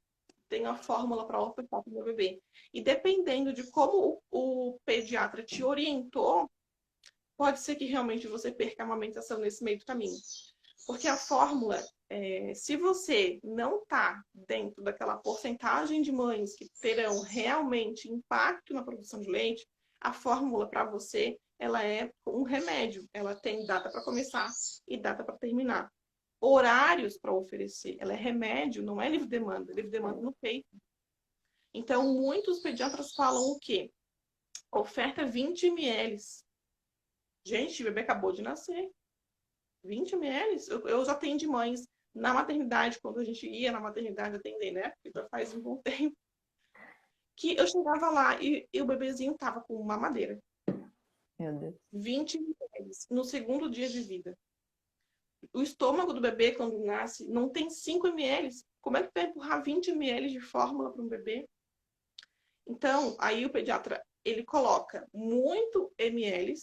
tenho a fórmula para ofertar para o meu bebê. E dependendo de como o pediatra te orientou, pode ser que realmente você perca a amamentação nesse meio do caminho. Porque a fórmula, se você não está dentro daquela porcentagem de mães que terão realmente impacto na produção de leite, a fórmula para você, ela é um remédio. Ela tem data para começar e data para terminar. Horários para oferecer. Ela é remédio, não é livre demanda. Livre demanda no peito. Então, muitos pediatras falam o quê? Oferta 20 ml. Gente, o bebê acabou de nascer. 20 ml? Eu já atendi mães na maternidade, quando a gente ia na maternidade atender, né? Porque já faz um bom tempo. Que eu chegava lá e o bebezinho tava com uma mamadeira. Meu Deus. 20 ml no segundo dia de vida. O estômago do bebê, quando nasce, não tem 5 ml. Como é que vai empurrar 20 ml de fórmula para um bebê? Então, aí o pediatra, ele coloca muito ml,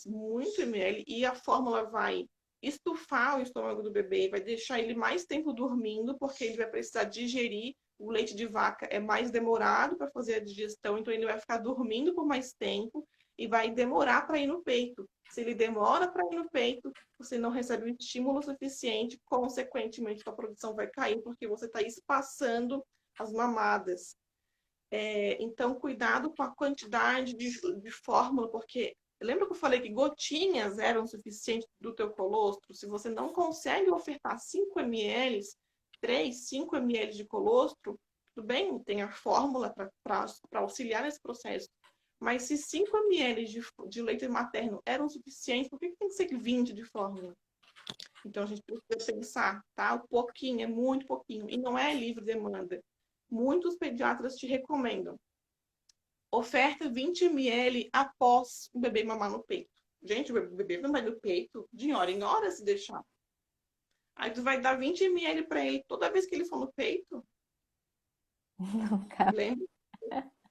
e a fórmula vai estufar o estômago do bebê, vai deixar ele mais tempo dormindo, porque ele vai precisar digerir. O leite de vaca é mais demorado para fazer a digestão, então ele vai ficar dormindo por mais tempo e vai demorar para ir no peito. Se ele demora para ir no peito, você não recebe o estímulo suficiente, consequentemente, a produção vai cair, porque você está espaçando as mamadas. Então, cuidado com a quantidade de fórmula, porque lembra que eu falei que gotinhas eram suficientes do teu colostro? Se você não consegue ofertar 5 ml, 3, 5 ml de colostro, tudo bem, tem a fórmula para auxiliar nesse processo. Mas se 5 ml de leite materno eram suficientes, por que tem que ser 20 de fórmula? Então, a gente precisa pensar, tá? O pouquinho, é muito pouquinho. E não é livre demanda. Muitos pediatras te recomendam. Oferta 20 ml após o bebê mamar no peito. Gente, o bebê mamar no peito de hora em hora se deixar. Aí tu vai dar 20 ml para ele toda vez que ele for no peito. Não, cara. Lembra?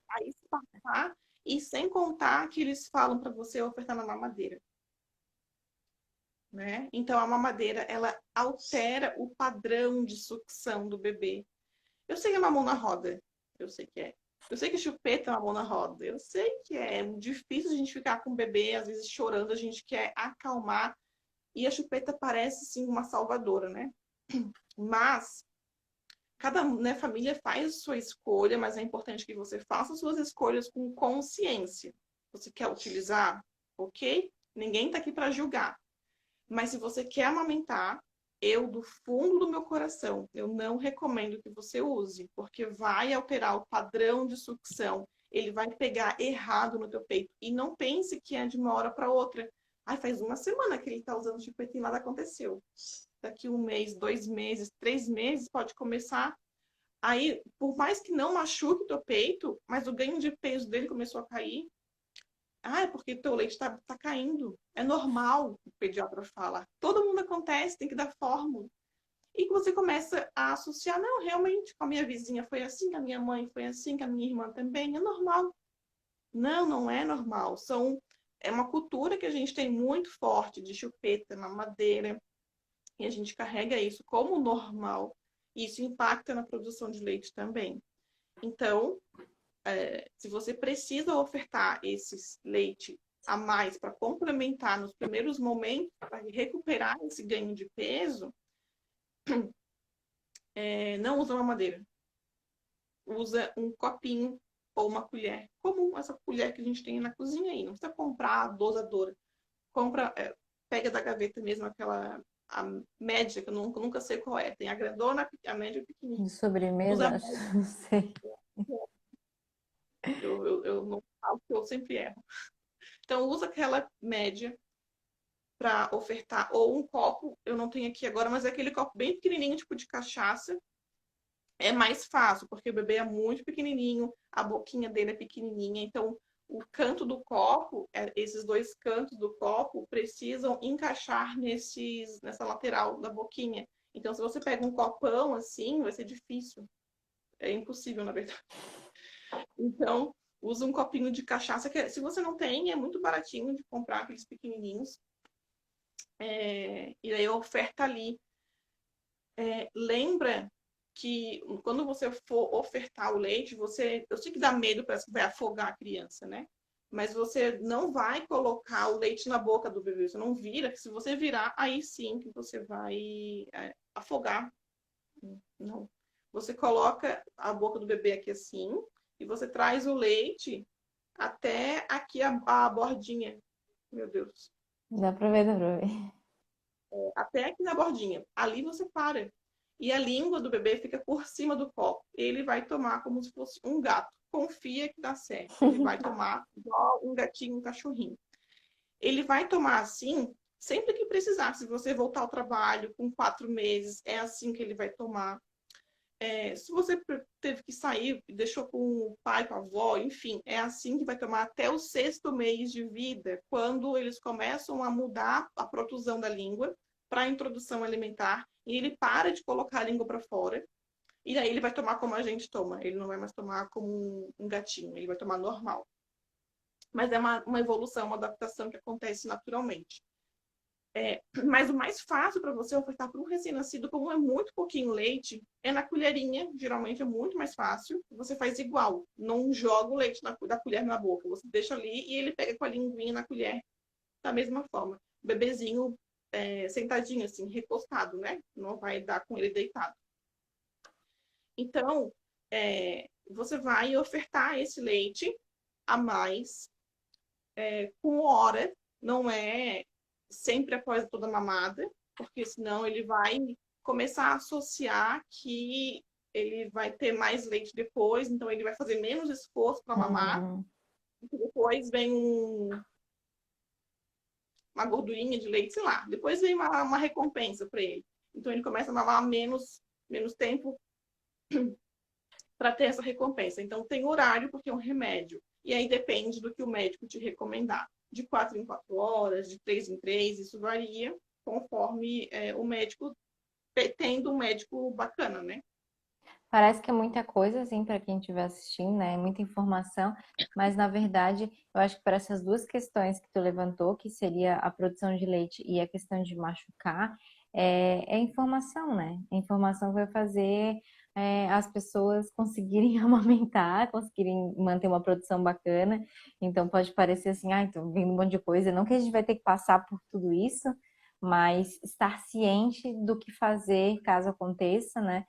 Aí se passar, e sem contar que eles falam para você ofertar na mamadeira. Né? Então a mamadeira, ela altera o padrão de sucção do bebê. Eu sei que é mamão na roda. Eu sei que é. Eu sei que chupeta é mamão na roda. Eu sei que é difícil a gente ficar com o bebê, às vezes chorando, a gente quer acalmar. E a chupeta parece, sim, uma salvadora, né? Mas cada, né, família faz a sua escolha, mas é importante que você faça as suas escolhas com consciência. Você quer utilizar? Ok? Ninguém está aqui para julgar. Mas se você quer amamentar, eu, do fundo do meu coração, eu não recomendo que você use, porque vai alterar o padrão de sucção. Ele vai pegar errado no teu peito. E não pense que é de uma hora para outra. Ai, faz uma semana que ele está usando chupeta e nada aconteceu. Daqui um mês, 2 meses, 3 meses, pode começar. Aí, por mais que não machuque o teu peito, mas o ganho de peso dele começou a cair. Ah, é porque teu leite tá caindo. É normal, o pediatra fala. Todo mundo acontece, tem que dar fórmula. E que você começa a associar, não, realmente, com a minha vizinha foi assim, com a minha mãe foi assim, com a minha irmã também, é normal. Não, não é normal. É uma cultura que a gente tem muito forte de chupeta, mamadeira, e a gente carrega isso como normal. E isso impacta na produção de leite também. Então, se você precisa ofertar esses leite a mais para complementar nos primeiros momentos, para recuperar esse ganho de peso, não usa mamadeira. Usa um copinho ou uma colher comum, essa colher que a gente tem na cozinha aí. Não precisa comprar a dosadora. Compra, pega da gaveta mesmo aquela a média, que eu nunca sei qual é. Tem a grandona, a média e a De pequenininha. Usa sobremesa, a acho, média. não sei. Eu não falo que eu sempre erro. Então, usa aquela média para ofertar, ou um copo, eu não tenho aqui agora, mas é aquele copo bem pequenininho, tipo de cachaça. É mais fácil, porque o bebê é muito pequenininho, a boquinha dele é pequenininha, então o canto do copo, esses dois cantos do copo precisam encaixar nessa lateral da boquinha. Então, se você pega um copão assim, vai ser difícil. É impossível, na verdade. Então, usa um copinho de cachaça, que se você não tem, é muito baratinho de comprar aqueles pequenininhos. E aí oferta ali. Lembra que quando você for ofertar o leite, eu sei que dá medo, parece que vai afogar a criança, né? Mas você não vai colocar o leite na boca do bebê, você não vira, que se você virar, aí sim que você vai afogar. Não. Você coloca a boca do bebê aqui assim, e você traz o leite até aqui a bordinha. Meu Deus. Dá pra ver, dá pra ver. Até aqui na bordinha. Ali você para. E a língua do bebê fica por cima do copo. Ele vai tomar como se fosse um gato. Confia que dá certo. Ele vai tomar igual um gatinho, um cachorrinho. Ele vai tomar assim, sempre que precisar. Se você voltar ao trabalho com 4 meses, é assim que ele vai tomar. Se você teve que sair, deixou com o pai, com a avó, enfim, é assim que vai tomar até o 6º mês de vida, quando eles começam a mudar a protusão da língua para a introdução alimentar e ele para de colocar a língua para fora. E aí ele vai tomar como a gente toma. Ele não vai mais tomar como um gatinho, ele vai tomar normal. Mas é uma evolução, uma adaptação que acontece naturalmente. Mas o mais fácil para você ofertar para um recém-nascido, como é muito pouquinho leite, é na colherinha. Geralmente é muito mais fácil. Você faz igual. Não joga o leite da colher na boca. Você deixa ali e ele pega com a linguinha na colher da mesma forma. O bebezinho sentadinho, assim, recostado, né? Não vai dar com ele deitado. Então, você vai ofertar esse leite a mais com hora. Não é sempre após toda a mamada, porque senão ele vai começar a associar que ele vai ter mais leite depois, então ele vai fazer menos esforço para mamar, e depois vem uma gordurinha de leite, sei lá, depois vem uma recompensa para ele. Então ele começa a mamar menos tempo para ter essa recompensa. Então tem horário, porque é um remédio. E aí depende do que o médico te recomendar. De 4 em 4 horas, de 3 em 3, isso varia conforme o médico, tendo um médico bacana, né? Parece que é muita coisa, assim, para quem estiver assistindo, né? Muita informação, mas na verdade, eu acho que para essas duas questões que tu levantou, que seria a produção de leite e a questão de machucar, é informação, né? É informação que vai fazer as pessoas conseguirem amamentar, conseguirem manter uma produção bacana. Então pode parecer assim, ah, então vindo um monte de coisa. Não que a gente vai ter que passar por tudo isso, mas estar ciente do que fazer caso aconteça, né?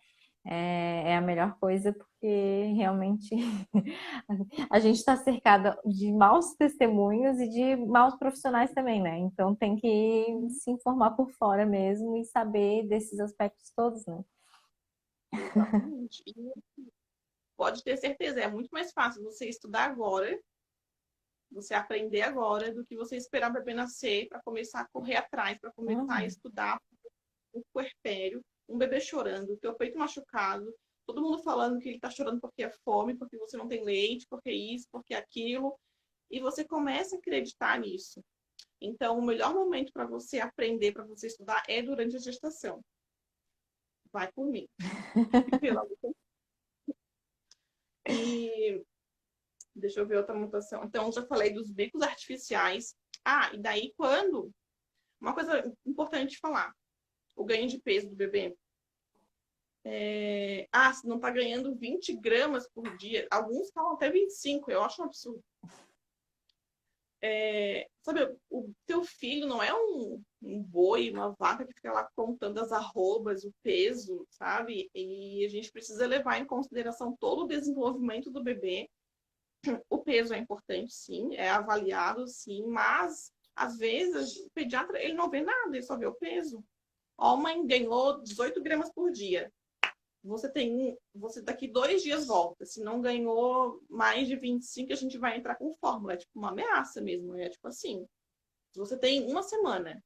é a melhor coisa, porque realmente a gente está cercada de maus testemunhos e de maus profissionais também, né? Então tem que se informar por fora mesmo e saber desses aspectos todos, né? Exatamente. E pode ter certeza, é muito mais fácil você estudar agora, você aprender agora, do que você esperar o bebê nascer para começar a correr atrás, para começar a Uhum. estudar o puerpério, um bebê chorando, o teu peito machucado, todo mundo falando que ele está chorando porque é fome, porque você não tem leite, porque isso, porque aquilo, e você começa a acreditar nisso. Então, o melhor momento para você aprender, para você estudar, é durante a gestação. Vai por mim. Pelo amor de Deus. E deixa eu ver outra mutação. Então, já falei dos bicos artificiais. Ah, e daí quando? Uma coisa importante de falar: o ganho de peso do bebê. Se não tá ganhando 20 gramas por dia, alguns falam até 25, eu acho um absurdo. Sabe, o teu filho não é um boi, uma vaca que fica lá contando as arrobas, o peso, sabe? E a gente precisa levar em consideração todo o desenvolvimento do bebê. O peso é importante, sim, é avaliado, sim, mas às vezes o pediatra ele não vê nada, ele só vê o peso. Ó, mãe ganhou 18 gramas por dia. Você daqui 2 dias volta. Se não ganhou mais de 25, a gente vai entrar com fórmula. É tipo uma ameaça mesmo. É tipo assim: se você tem uma semana,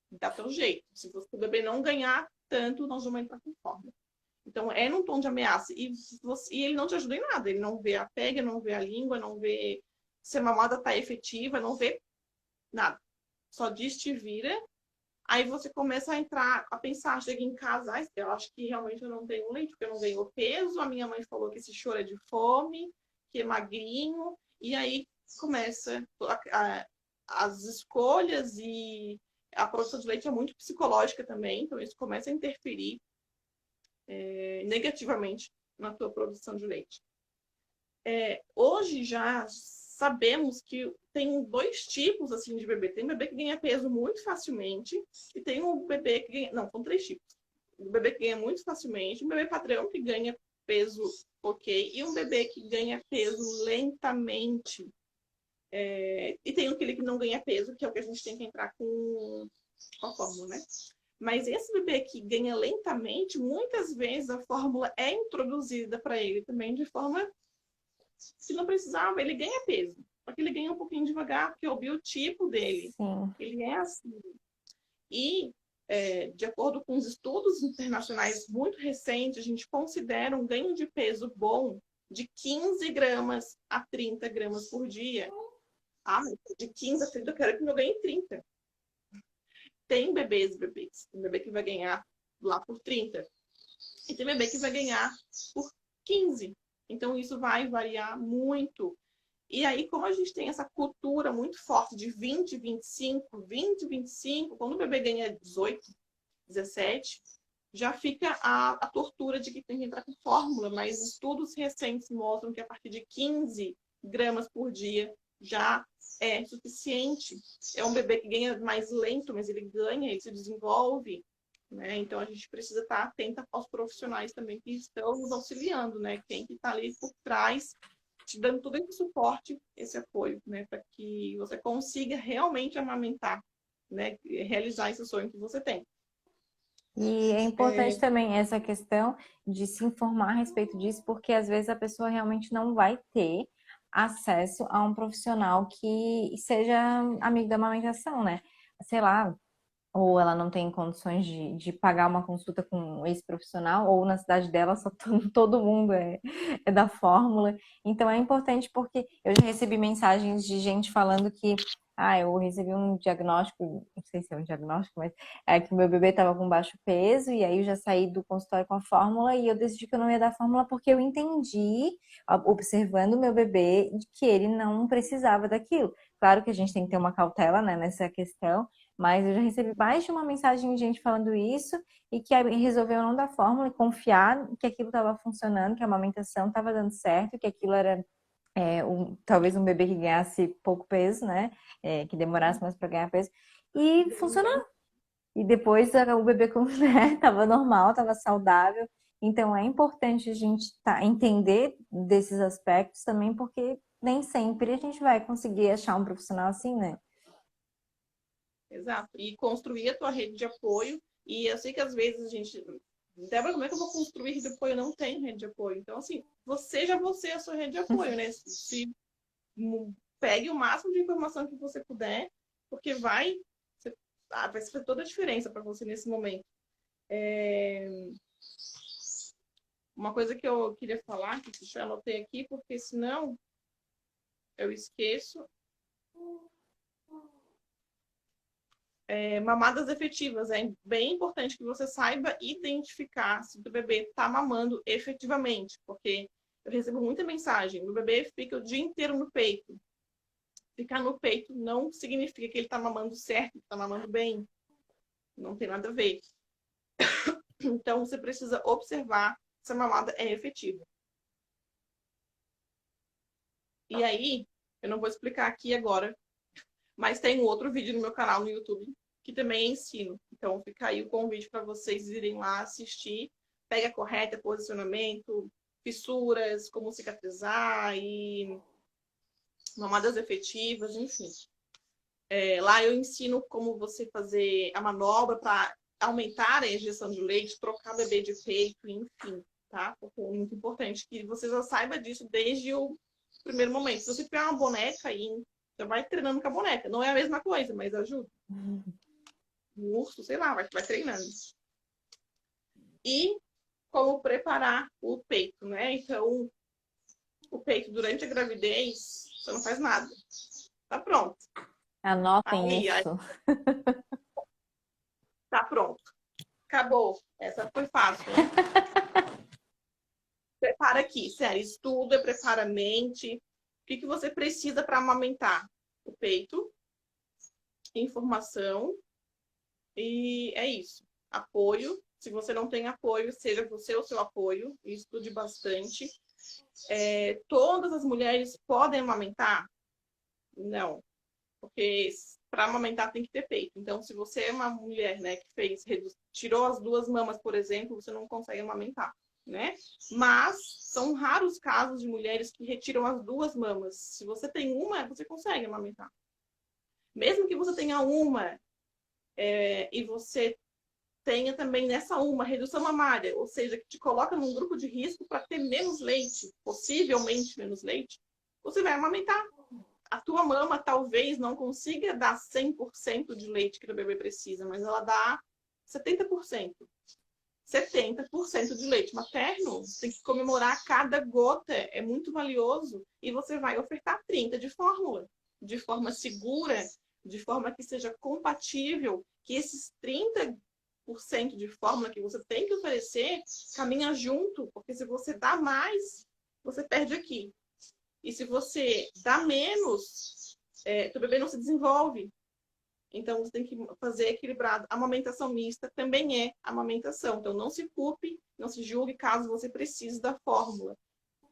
dá teu jeito. Se o bebê não ganhar tanto, nós vamos entrar com fórmula. Então, é num tom de ameaça. E ele não te ajuda em nada. Ele não vê a pega, não vê a língua, não vê se a mamada tá efetiva, não vê nada. Só diz te vira. Aí você começa a entrar, a pensar, chega em casa, eu acho que realmente eu não tenho leite, porque eu não ganho peso. A minha mãe falou que esse choro é de fome, que é magrinho. E aí começa as escolhas, e a produção de leite é muito psicológica também. Então isso começa a interferir negativamente na tua produção de leite. Hoje já sabemos que tem 2 tipos assim de bebê. Tem um bebê que ganha peso muito facilmente e tem um bebê que ganha... Não, são 3 tipos. Um bebê que ganha muito facilmente, um bebê padrão que ganha peso ok, e um bebê que ganha peso lentamente. E tem aquele que não ganha peso, que é o que a gente tem que entrar com a fórmula, né? Mas esse bebê que ganha lentamente, muitas vezes a fórmula é introduzida para ele também de forma, se não precisava, ele ganha peso. Só que ele ganha um pouquinho devagar, porque o biotipo dele, Sim. ele é assim. E, de acordo com os estudos internacionais muito recentes, a gente considera um ganho de peso bom de 15 gramas a 30 gramas por dia. Ah, mas de 15 a 30 eu quero que meu ganhe 30. Tem bebês. Tem bebê que vai ganhar lá por 30. E tem bebê que vai ganhar por 15. Então, isso vai variar muito. E aí, como a gente tem essa cultura muito forte de 20, 25, 20, 25, quando o bebê ganha 18, 17, já fica a tortura de que tem que entrar com fórmula. Mas estudos recentes mostram que a partir de 15 gramas por dia já é suficiente. É um bebê que ganha mais lento, mas ele ganha, ele se desenvolve. Né? Então, a gente precisa estar atenta aos profissionais também que estão nos auxiliando, né? Quem que está ali por trás, te dando todo esse suporte, esse apoio, né? Para que você consiga realmente amamentar, né? Realizar esse sonho que você tem. E é importante também essa questão de se informar a respeito disso, porque às vezes a pessoa realmente não vai ter acesso a um profissional que seja amigo da amamentação, né? Sei lá, ou ela não tem condições de pagar uma consulta com esse profissional, ou na cidade dela só todo mundo é da fórmula. Então é importante porque eu já recebi mensagens de gente falando que eu recebi um diagnóstico, não sei se é um diagnóstico, mas é que o meu bebê estava com baixo peso, e aí eu já saí do consultório com a fórmula e eu decidi que eu não ia dar fórmula porque eu entendi, observando o meu bebê, de que ele não precisava daquilo. Claro que a gente tem que ter uma cautela, né, nessa questão, mas eu já recebi mais de uma mensagem de gente falando isso e que resolveu não dar fórmula e confiar que aquilo estava funcionando, que a amamentação estava dando certo, que aquilo era talvez um bebê que ganhasse pouco peso, né? Que demorasse mais para ganhar peso. E funcionou. E depois o bebê, né, tava normal, tava saudável. Então, é importante a gente entender desses aspectos também, porque nem sempre a gente vai conseguir achar um profissional assim, né? Exato. E construir a tua rede de apoio. E eu sei que às vezes a gente. Débora, como é que eu vou construir rede de apoio? Eu não tenho rede de apoio. Então, assim, você é a sua rede de apoio, né? Pegue o máximo de informação que você puder, porque vai fazer toda a diferença para você nesse momento. Uma coisa que eu queria falar, que eu anotei aqui, porque senão eu esqueço. Mamadas efetivas. É bem importante que você saiba identificar se o bebê está mamando efetivamente, porque eu recebo muita mensagem. O bebê fica o dia inteiro no peito. Ficar no peito não significa que ele está mamando certo, está mamando bem. Não tem nada a ver. Então, você precisa observar se a mamada é efetiva. E aí, eu não vou explicar aqui agora, mas tem um outro vídeo no meu canal no YouTube que também ensino. Então, fica aí o convite para vocês irem lá assistir. Pega correta, posicionamento, fissuras, como cicatrizar e mamadas efetivas, enfim. Lá eu ensino como você fazer a manobra para aumentar a ejeção de leite, trocar bebê de peito, enfim, tá? Porque é muito importante que você já saiba disso desde o primeiro momento. Se você tiver uma boneca aí, já vai treinando com a boneca. Não é a mesma coisa, mas ajuda. Um urso, sei lá, vai treinando. E como preparar o peito, né? Então, o peito durante a gravidez, você não faz nada. Tá pronto. Anotem Aí isso. tá pronto. Acabou. Essa foi fácil, né? Prepara aqui, sério, estuda, prepara a mente. O que você precisa para amamentar? O peito, informação e é isso. Apoio. Se você não tem apoio, seja você o seu apoio. Estude bastante. Todas as mulheres podem amamentar? Não. Porque para amamentar tem que ter peito. Então, se você é uma mulher, né, que tirou as duas mamas, por exemplo, você não consegue amamentar, né? Mas são raros casos de mulheres que retiram as duas mamas. Se você tem uma, você consegue amamentar. Mesmo que você tenha uma e você tenha também nessa uma redução mamária, ou seja, que te coloca num grupo de risco para ter menos leite, possivelmente menos leite, você vai amamentar. A tua mama talvez não consiga dar 100% de leite que o bebê precisa, mas ela dá 70%. 70% de leite materno. Você tem que comemorar cada gota, é muito valioso. E você vai ofertar 30 de fórmula, de forma segura, de forma que seja compatível, que esses 30% de fórmula que você tem que oferecer caminha junto, porque se você dá mais, você perde aqui. E se você dá menos, o bebê não se desenvolve. Então, você tem que fazer equilibrado. A amamentação mista também é amamentação. Então, não se culpe, não se julgue caso você precise da fórmula.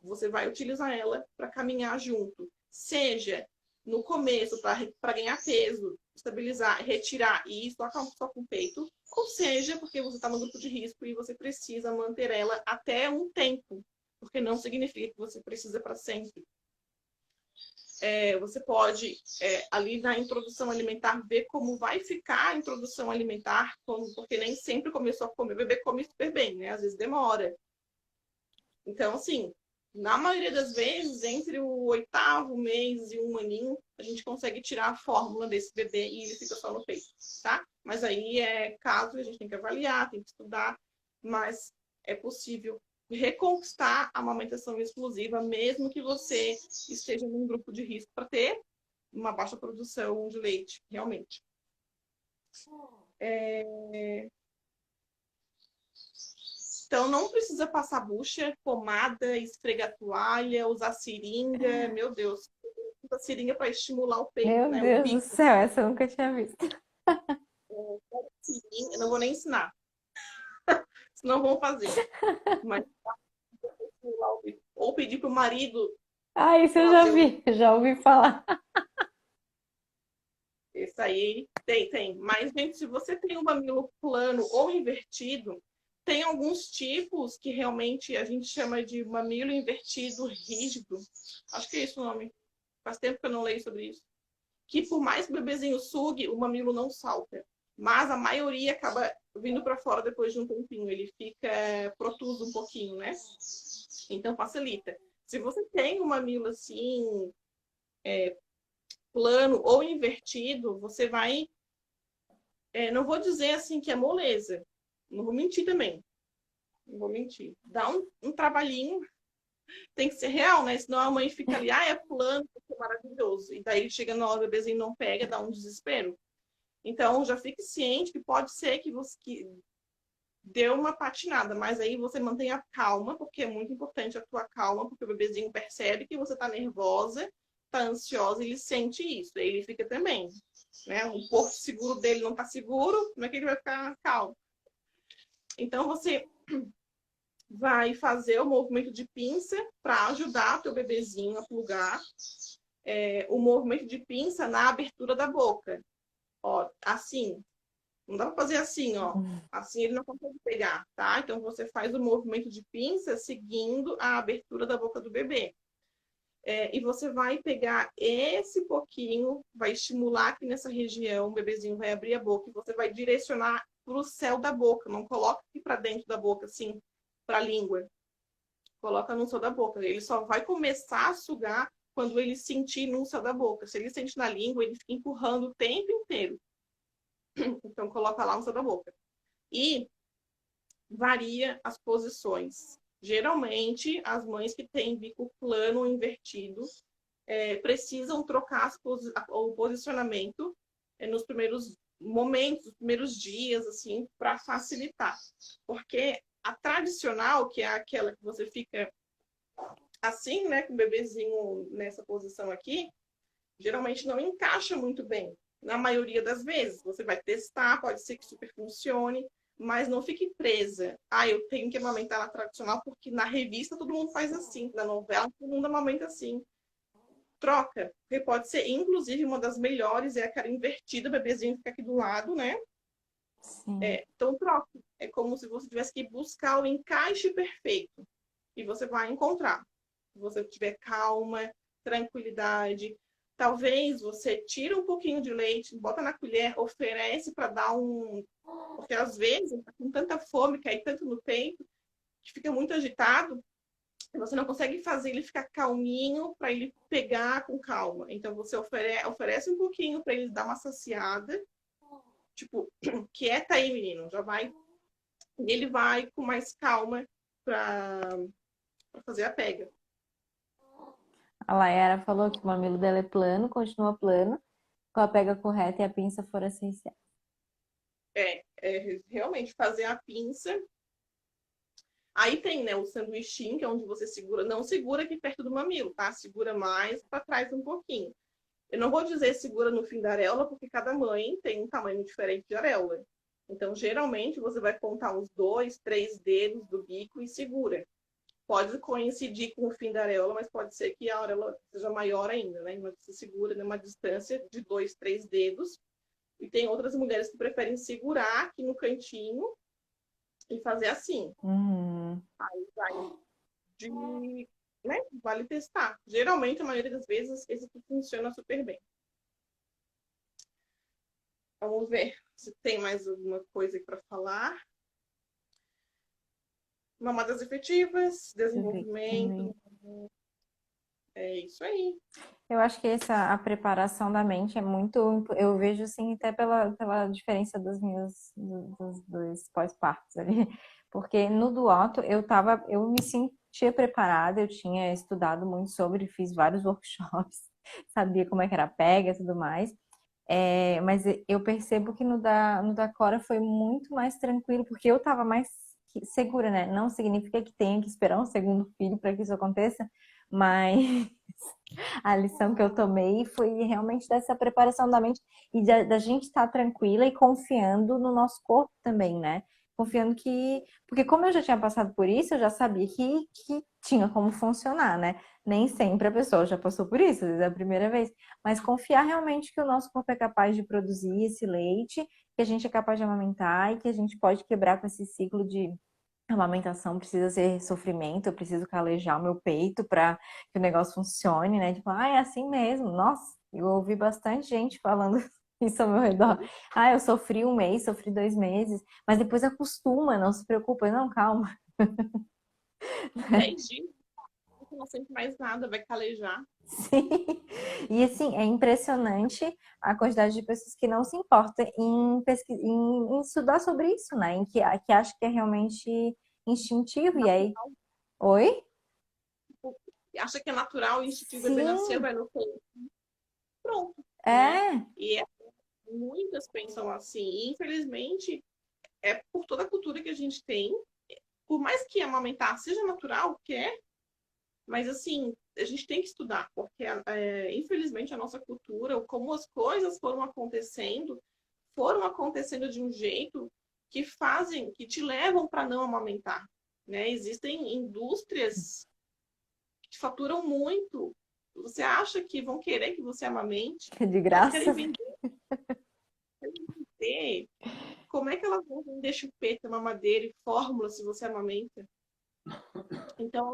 Você vai utilizar ela para caminhar junto. Seja no começo, para ganhar peso, estabilizar, retirar e ir só com o peito. Ou seja, porque você está no grupo de risco e você precisa manter ela até um tempo. Porque não significa que você precisa para sempre. Você pode, ali na introdução alimentar, ver como vai ficar a introdução alimentar, porque nem sempre começou a comer. O bebê come super bem, né? Às vezes demora. Então, assim, na maioria das vezes, entre o 8º mês e um aninho, a gente consegue tirar a fórmula desse bebê e ele fica só no peito, tá? Mas aí é caso, a gente tem que avaliar, tem que estudar, mas é possível reconquistar a amamentação exclusiva, mesmo que você esteja num grupo de risco para ter uma baixa produção de leite, realmente. Então, não precisa passar bucha, pomada, esfregar toalha, usar seringa. Meu Deus, usa seringa para estimular o peito, Meu né? O Deus do bico. céu, essa eu nunca tinha visto. Seringa, eu não vou nem ensinar, senão vão fazer. Mas ou pedir para o marido Ah, isso eu já fazer vi, já ouvi falar. isso aí. Tem. Mas, gente, se você tem um mamilo plano ou invertido, Tem alguns tipos que realmente a gente chama de mamilo invertido rígido. Acho que é esse o nome. Faz tempo que eu não leio sobre isso. Que por mais que o bebezinho sugue, o mamilo não salta. Mas a maioria acaba vindo para fora depois de um tempinho. Ele fica protuso um pouquinho, né? Então facilita. Se você tem um mamilo assim, plano ou invertido, você vai. Não vou dizer assim que é moleza. Não vou mentir também. Não vou mentir. Dá um trabalhinho, tem que ser real, né? Senão a mãe fica ali, é plano, é maravilhoso. E daí chega na hora, o bebezinho não pega, dá um desespero. Então, já fique ciente que pode ser que você deu uma patinada, mas aí você mantenha calma, porque é muito importante a tua calma, porque o bebezinho percebe que você tá nervosa, tá ansiosa, ele sente isso, aí ele fica também, né? O porto seguro dele não tá seguro, como é que ele vai ficar calmo? Então, você vai fazer o movimento de pinça para ajudar teu bebezinho a plugar. O movimento de pinça na abertura da boca. Ó, assim. Não dá para fazer assim, ó. Assim ele não consegue pegar, tá? Então você faz o movimento de pinça seguindo a abertura da boca do bebê. E você vai pegar esse pouquinho, vai estimular aqui nessa região, o bebezinho vai abrir a boca e você vai direcionar para o céu da boca. Não coloca aqui para dentro da boca, assim, para a língua. Coloca no céu da boca. Ele só vai começar a sugar quando ele sentir no céu da boca. Se ele sente na língua, ele fica empurrando o tempo inteiro. Então, coloca lá no céu da boca. E varia as posições. Geralmente, as mães que têm bico plano ou invertido precisam trocar o posicionamento nos primeiros momentos, nos primeiros dias, assim, para facilitar. Porque a tradicional, que é aquela que você fica assim, né, com o bebezinho nessa posição aqui, geralmente não encaixa muito bem. Na maioria das vezes, você vai testar, pode ser que super funcione, mas não fique presa. Eu tenho que amamentar na tradicional porque na revista todo mundo faz assim, na novela todo mundo amamenta assim. Troca, porque pode ser, inclusive, uma das melhores é aquela invertida, o bebezinho fica aqui do lado, né? Sim. Então troca. É como se você tivesse que buscar o encaixe perfeito. E você vai encontrar. Se você tiver calma, tranquilidade. Talvez você tira um pouquinho de leite, bota na colher, oferece para dar um. Porque às vezes tá com tanta fome, cai tanto no peito, que fica muito agitado, e você não consegue fazer ele ficar calminho para ele pegar com calma. Então você oferece um pouquinho para ele dar uma saciada, tipo, quieta aí, menino, já vai. E ele vai com mais calma para fazer a pega. A Layara falou que o mamilo dela é plano, continua plano, com a pega correta e a pinça for essencial. Realmente fazer a pinça. Aí tem, né, o sanduichinho, que é onde você segura, não segura aqui perto do mamilo, tá? Segura mais para trás um pouquinho. Eu não vou dizer segura no fim da areola, porque cada mãe tem um tamanho diferente de areola. Então, geralmente, você vai contar uns 2, 3 dedos do bico e segura. Pode coincidir com o fim da areola, mas pode ser que a areola seja maior ainda, né? Mas você segura numa distância de 2, 3 dedos. E tem outras mulheres que preferem segurar aqui no cantinho e fazer assim. Aí vai de, né? Vale testar. Geralmente, a maioria das vezes, esse aqui funciona super bem. Vamos ver se tem mais alguma coisa para falar. Mamadas efetivas, desenvolvimento. É isso aí. Eu acho que a preparação da mente é muito. Eu vejo assim, até pela diferença dos pós-partos ali. Porque no do Otto eu me sentia preparada, eu tinha estudado muito sobre, fiz vários workshops, sabia como é que era a pega e tudo mais. Mas eu percebo que no da Cora foi muito mais tranquilo, porque eu estava mais segura, né? Não significa que tenha que esperar um segundo filho para que isso aconteça, mas a lição que eu tomei foi realmente dessa preparação da mente e da gente estar tranquila e confiando no nosso corpo também, né? Confiando que. Porque, como eu já tinha passado por isso, eu já sabia que tinha como funcionar, né? Nem sempre a pessoa já passou por isso, às vezes é a primeira vez. Mas confiar realmente que o nosso corpo é capaz de produzir esse leite, que a gente é capaz de amamentar e que a gente pode quebrar com esse ciclo a amamentação precisa ser sofrimento, eu preciso calejar o meu peito para que o negócio funcione, né? Tipo, é assim mesmo. Nossa, eu ouvi bastante gente falando isso ao meu redor. Eu sofri um mês, sofri 2 meses, mas depois acostuma, não se preocupa. Não, calma. 10 dias, você não sente mais nada, vai calejar. Sim. E assim, é impressionante a quantidade de pessoas que não se importam em estudar sobre isso, né? Que acha que é realmente instintivo. E aí, Natural. oi? Acha que é natural, o instintivo, o bebê nasceu, Sim, vai no peito, pronto, né? é. E muitas pensam assim. E, infelizmente, é por toda a cultura que a gente tem. Por mais que amamentar seja natural, que é, mas assim, a gente tem que estudar, porque infelizmente a nossa cultura, como as coisas foram acontecendo de um jeito que fazem, que te levam para não amamentar, né? Existem indústrias que faturam muito. Você acha que vão querer que você amamente? De Elas graça. querem vender. Como é que elas vão vender chupeta, mamadeira e fórmula se você amamenta? Então,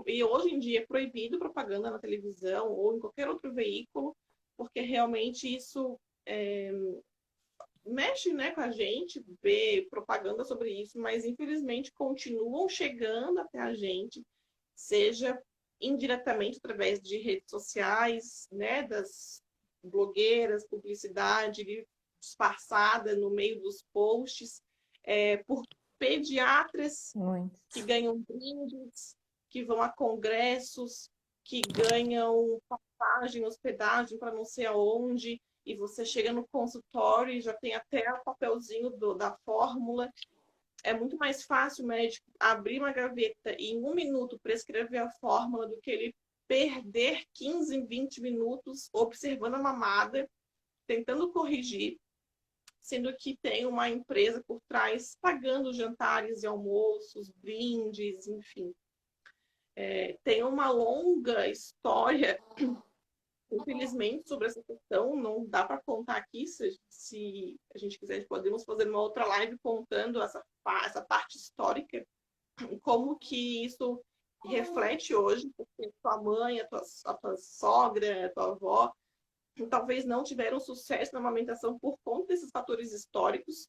e hoje em dia é proibido propaganda na televisão ou em qualquer outro veículo, porque realmente isso mexe, né, com a gente, ver propaganda sobre isso, mas infelizmente continuam chegando até a gente, seja indiretamente através de redes sociais, né, das blogueiras, publicidade disfarçada no meio dos posts, por pediatras que Muito. ganham brindes, que vão a congressos, que ganham passagem, hospedagem para não sei aonde, e você chega no consultório e já tem até o papelzinho da fórmula. É muito mais fácil o médico abrir uma gaveta e em 1 minuto prescrever a fórmula do que ele perder 15, 20 minutos observando a mamada, tentando corrigir, sendo que tem uma empresa por trás pagando jantares e almoços, brindes, enfim. Tem uma longa história, infelizmente, sobre essa questão. Não dá para contar aqui. Se a gente quiser, podemos fazer uma outra live contando essa parte histórica, como que isso reflete hoje, porque tua mãe, a tua sogra, a tua avó, talvez não tiveram sucesso na amamentação por conta desses fatores históricos.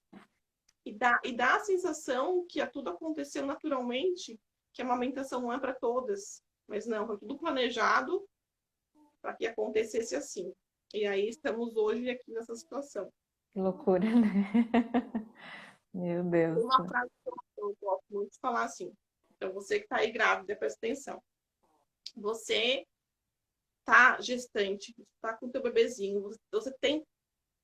E dá a sensação que tudo aconteceu naturalmente, que a amamentação não é para todas. Mas não, foi tudo planejado para que acontecesse assim. E aí estamos hoje aqui nessa situação. Que loucura, né? Meu Deus. Tem uma frase que eu gosto muito de falar assim. Então, você que está aí grávida, presta atenção. Você está gestante, você está com o teu bebezinho, você tem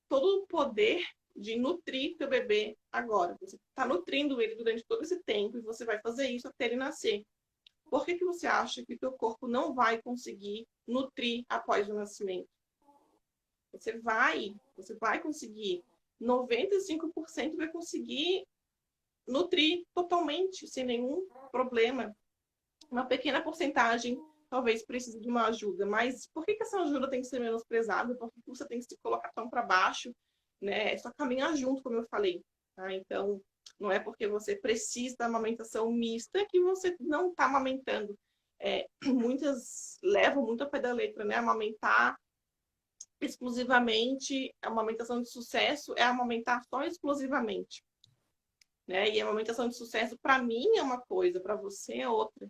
todo o poder de nutrir teu bebê agora. Você está nutrindo ele durante todo esse tempo e você vai fazer isso até ele nascer. Por que você acha que teu corpo não vai conseguir nutrir após o nascimento? Você vai conseguir. 95% vai conseguir nutrir totalmente, sem nenhum problema. Uma pequena porcentagem talvez precise de uma ajuda, mas por que essa ajuda tem que ser menosprezada? Por que você tem que se colocar tão para baixo? Né? É só caminhar junto, como eu falei. Tá? Então, não é porque você precisa da amamentação mista que você não está amamentando. Muitas levam muito a pé da letra, né? Amamentar exclusivamente, a amamentação de sucesso é amamentar só exclusivamente. Né? E a amamentação de sucesso, para mim, é uma coisa, para você é outra.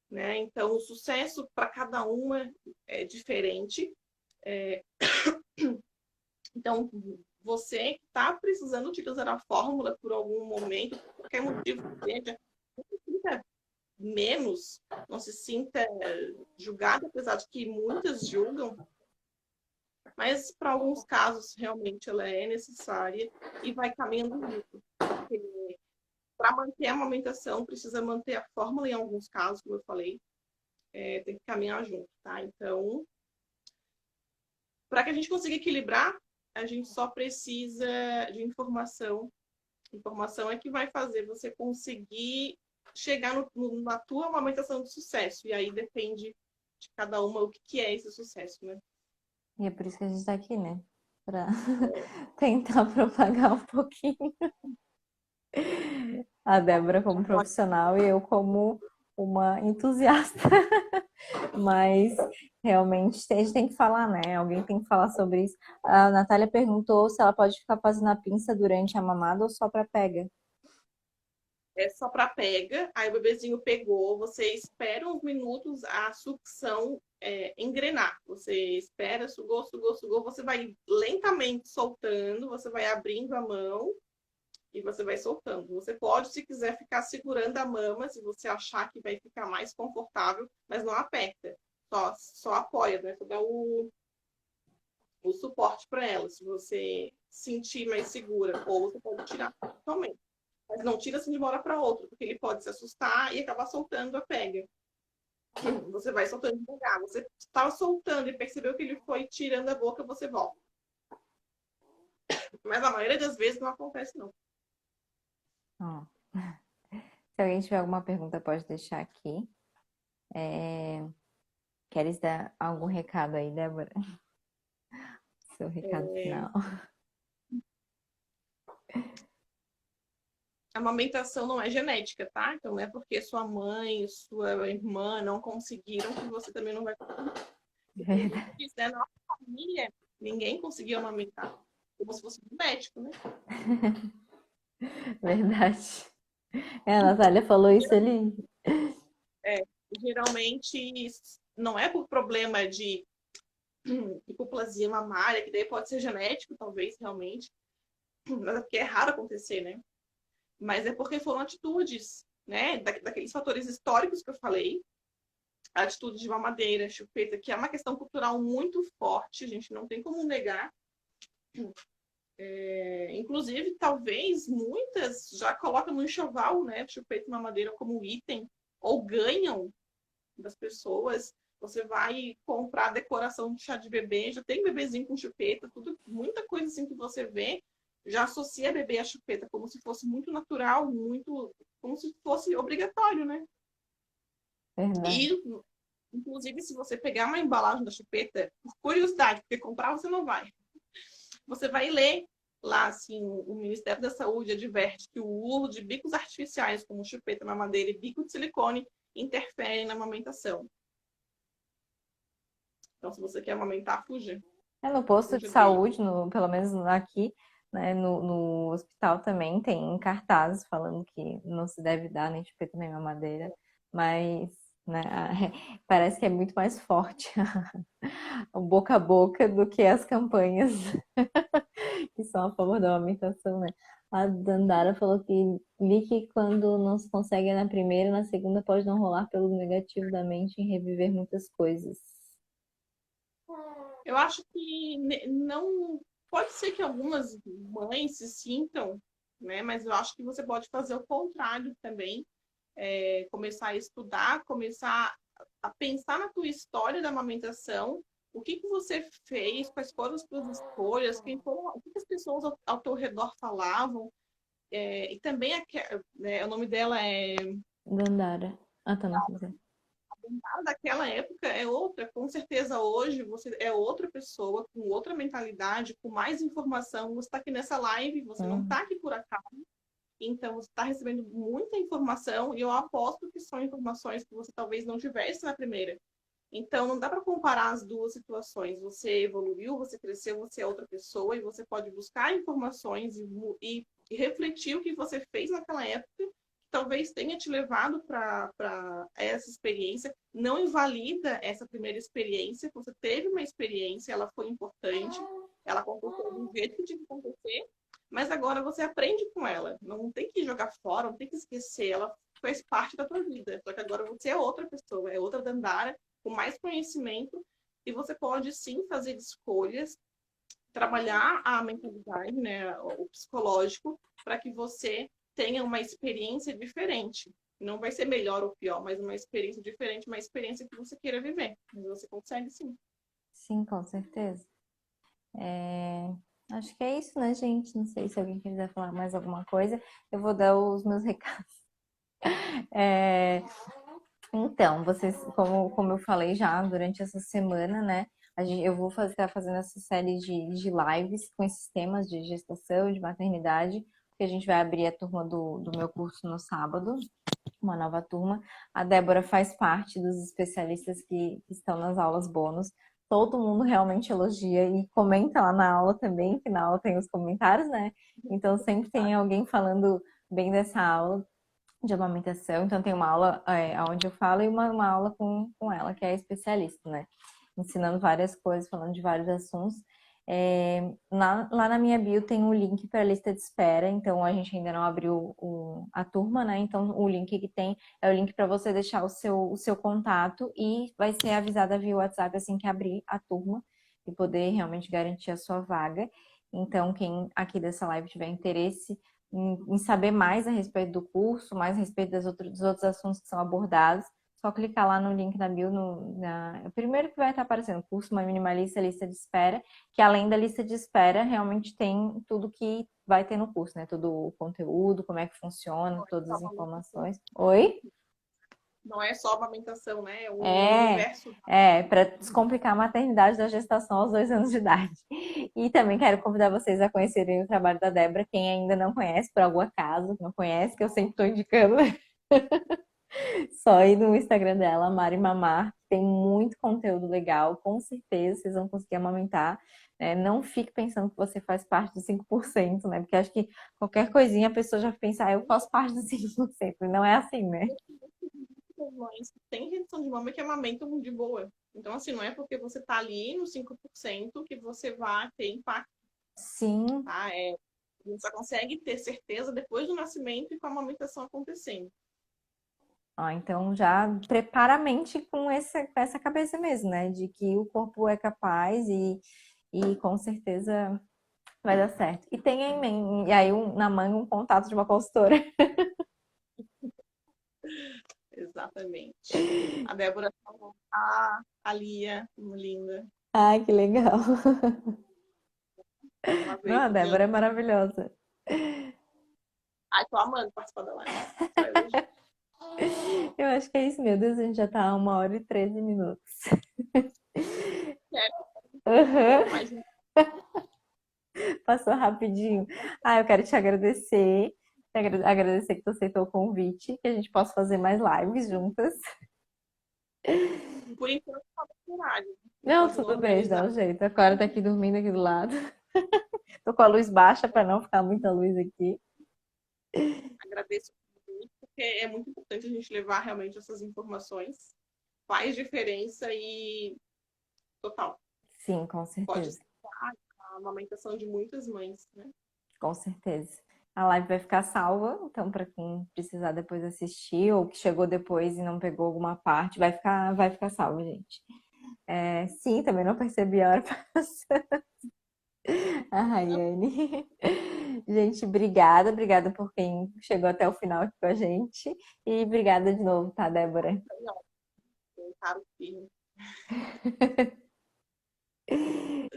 Né? Então, o sucesso para cada uma é diferente. Então, você que está precisando utilizar a fórmula por algum momento, por qualquer motivo que seja, não se sinta menos, não se sinta julgada, apesar de que muitas julgam, mas para alguns casos realmente ela é necessária e vai caminhando junto. Porque para manter a amamentação, precisa manter a fórmula em alguns casos, como eu falei, tem que caminhar junto, tá? Então, para que a gente consiga equilibrar, a gente só precisa de informação. Informação é que vai fazer você conseguir chegar na tua amamentação de sucesso. E aí depende de cada uma o que é esse sucesso, né? E é por isso que a gente tá aqui, né? Pra tentar propagar um pouquinho. A Débora como profissional e eu como uma entusiasta. Mas realmente a gente tem que falar, né? Alguém tem que falar sobre isso. A Natália perguntou se ela pode ficar fazendo a pinça durante a mamada ou só para pega. É só para pega, aí o bebezinho pegou, você espera uns minutos a sucção engrenar. Você espera, sugou, sugou, sugou, você vai lentamente soltando, você vai abrindo a mão e você vai soltando. Você pode, se quiser, ficar segurando a mama, se você achar que vai ficar mais confortável, mas não aperta. Só apoia, né? Só dá o suporte para ela, se você sentir mais segura. Ou você pode tirar totalmente. Mas não tira assim de uma hora para outra, porque ele pode se assustar e acabar soltando a pega. Você vai soltando devagar. Você estava soltando e percebeu que ele foi tirando a boca, você volta. Mas a maioria das vezes não acontece, não. Ó. Se alguém tiver alguma pergunta, pode deixar aqui. Queres dar algum recado aí, Débora? Seu recado final. A amamentação não é genética, tá? Então não é porque sua mãe, sua irmã não conseguiram que você também não vai conseguir. Se na nossa família, ninguém conseguiu amamentar. Como se fosse um médico, né? Verdade. A Natália falou isso ali. É, geralmente não é por problema de hipoplasia mamária, que daí pode ser genético, talvez, realmente. Mas é porque é raro acontecer, né? Mas é porque foram atitudes, né? Daqueles fatores históricos que eu falei, a atitude de mamadeira, chupeta, que é uma questão cultural muito forte, a gente não tem como negar. Inclusive, talvez muitas já colocam no enxoval, né? Chupeta e mamadeira como item, ou ganham das pessoas. Você vai comprar decoração de chá de bebê, já tem bebezinho com chupeta, tudo, muita coisa assim que você vê, já associa bebê à chupeta como se fosse muito natural, muito como se fosse obrigatório, né? Verdade. E, inclusive, se você pegar uma embalagem da chupeta, por curiosidade, porque comprar você não vai, você vai ler lá, assim, o Ministério da Saúde adverte que o uso de bicos artificiais, como chupeta, mamadeira e bico de silicone, interferem na amamentação. Então, se você quer amamentar, fuja. No posto de Fuja dele. saúde, pelo menos aqui, né, no hospital também tem cartazes falando que não se deve dar nem chupeta nem mamadeira, mas né, parece que é muito mais forte o boca a boca do que as campanhas que são a favor da amamentação, né? A Dandara falou que li que quando não se consegue na primeira, na segunda pode não rolar pelo negativo da mente e reviver muitas coisas. Eu acho que não. Pode ser que algumas mães se sintam, né? Mas eu acho que você pode fazer o contrário também. Começar a estudar, começar a pensar na tua história da amamentação, o que você fez, quais foram as tuas escolhas, o que as pessoas ao teu redor falavam. E também, né, o nome dela é Dandara. Ah, tá, não, daquela época é outra. Com certeza hoje você é outra pessoa, com outra mentalidade, com mais informação. Você está aqui nessa live, você não está aqui por acaso. Então, você está recebendo muita informação e eu aposto que são informações que você talvez não tivesse na primeira. Então, não dá para comparar as duas situações. Você evoluiu, você cresceu, você é outra pessoa e você pode buscar informações e refletir o que você fez naquela época, que talvez tenha te levado para essa experiência. Não invalida essa primeira experiência. Você teve uma experiência, ela foi importante, ela aconteceu do jeito que tinha que acontecer, mas agora você aprende com ela. Não tem que jogar fora, não tem que esquecer. Ela faz parte da tua vida. Só que agora você é outra pessoa, é outra Dandara, com mais conhecimento, e você pode sim fazer escolhas, trabalhar a mentalidade, né, o psicológico, para que você tenha uma experiência diferente. Não vai ser melhor ou pior, mas uma experiência diferente, uma experiência que você queira viver. Mas você consegue sim. Sim, com certeza. Acho que é isso, né, gente? Não sei se alguém quiser falar mais alguma coisa. Eu vou dar os meus recados. É, Então, vocês, como eu falei já durante essa semana, né? Eu vou estar fazendo essa série de lives com esses temas de gestação, de maternidade, porque a gente vai abrir a turma do meu curso no sábado, uma nova turma. A Débora faz parte dos especialistas que estão nas aulas bônus. Todo mundo realmente elogia e comenta lá na aula também, que na aula tem os comentários, né? Então sempre tem alguém falando bem dessa aula de amamentação. Então tem uma aula onde eu falo e uma aula com ela, que é especialista, né? Ensinando várias coisas, falando de vários assuntos. Lá na minha bio tem um link para a lista de espera, então a gente ainda não abriu a turma, né? Então o link que tem é o link para você deixar o seu contato e vai ser avisada via WhatsApp assim que abrir a turma e poder realmente garantir a sua vaga. Então, quem aqui dessa live tiver interesse em saber mais a respeito do curso, mais a respeito dos outros assuntos que são abordados, só clicar lá no link da bio, o primeiro que vai estar aparecendo, curso Mãe Minimalista, lista de espera, que além da lista de espera, realmente tem tudo que vai ter no curso, né? Todo o conteúdo, como é que funciona, todas as informações. Oi? Não é só amamentação, né? É um É, universo. para descomplicar a maternidade da gestação aos 2 anos de idade. E também quero convidar vocês a conhecerem o trabalho da Débora, quem ainda não conhece, por algum acaso, não conhece, que eu sempre estou indicando, só ir no Instagram dela, Mari Mamar, tem muito conteúdo legal, com certeza vocês vão conseguir amamentar. Né? Não fique pensando que você faz parte dos 5%, né? Porque acho que qualquer coisinha a pessoa já pensa, eu faço parte dos 5%, e não é assim, né? Mães que têm redução de mama que amamentam de boa. Então, assim, não é porque você tá ali no 5% que você vai ter impacto, Sim. tá? A gente só consegue ter certeza depois do nascimento e com a amamentação acontecendo. Então já prepara a mente com essa cabeça mesmo, né? De que o corpo é capaz e com certeza vai dar certo. E tenha em mente, e aí na manga um contato de uma consultora. Exatamente. A Débora falou, a Lia, linda. Ai, que legal. Ela Não, veio a pedindo. Débora é maravilhosa. Ai, tô amando participar da live. Só elogio. Eu acho que é isso, meu Deus, a gente já tá a 1 hora e 13 minutos. Quero Aham, mais um. passou rapidinho. Eu quero te agradecer. Agradecer que tu aceitou o convite, que a gente possa fazer mais lives juntas. Por enquanto, tá no horário. Né? Não, Pode não tudo bem, dá organizar. um jeito. A Clara tá aqui dormindo aqui do lado. Tô com a luz baixa para não ficar muita luz aqui. Agradeço muito, porque é muito importante a gente levar realmente essas informações. Faz diferença e total. Sim, com Pode certeza. salvar a amamentação de muitas mães, né? Com certeza. A live vai ficar salva, então para quem precisar depois assistir ou que chegou depois e não pegou alguma parte, vai ficar salvo, gente. Sim, também não percebi a hora passando. A Rayane. Gente, obrigada por quem chegou até o final aqui com a gente. E obrigada de novo, tá, Débora? Tem caro firme.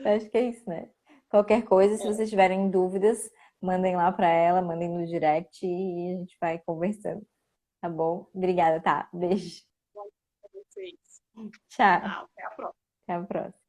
Acho que é isso, né? Qualquer coisa, se É, vocês tiverem dúvidas, mandem lá pra ela, mandem no direct e a gente vai conversando, tá bom? Obrigada, tá? Beijo. bom pra vocês. Tchau. Tchau, até a próxima. Até a próxima.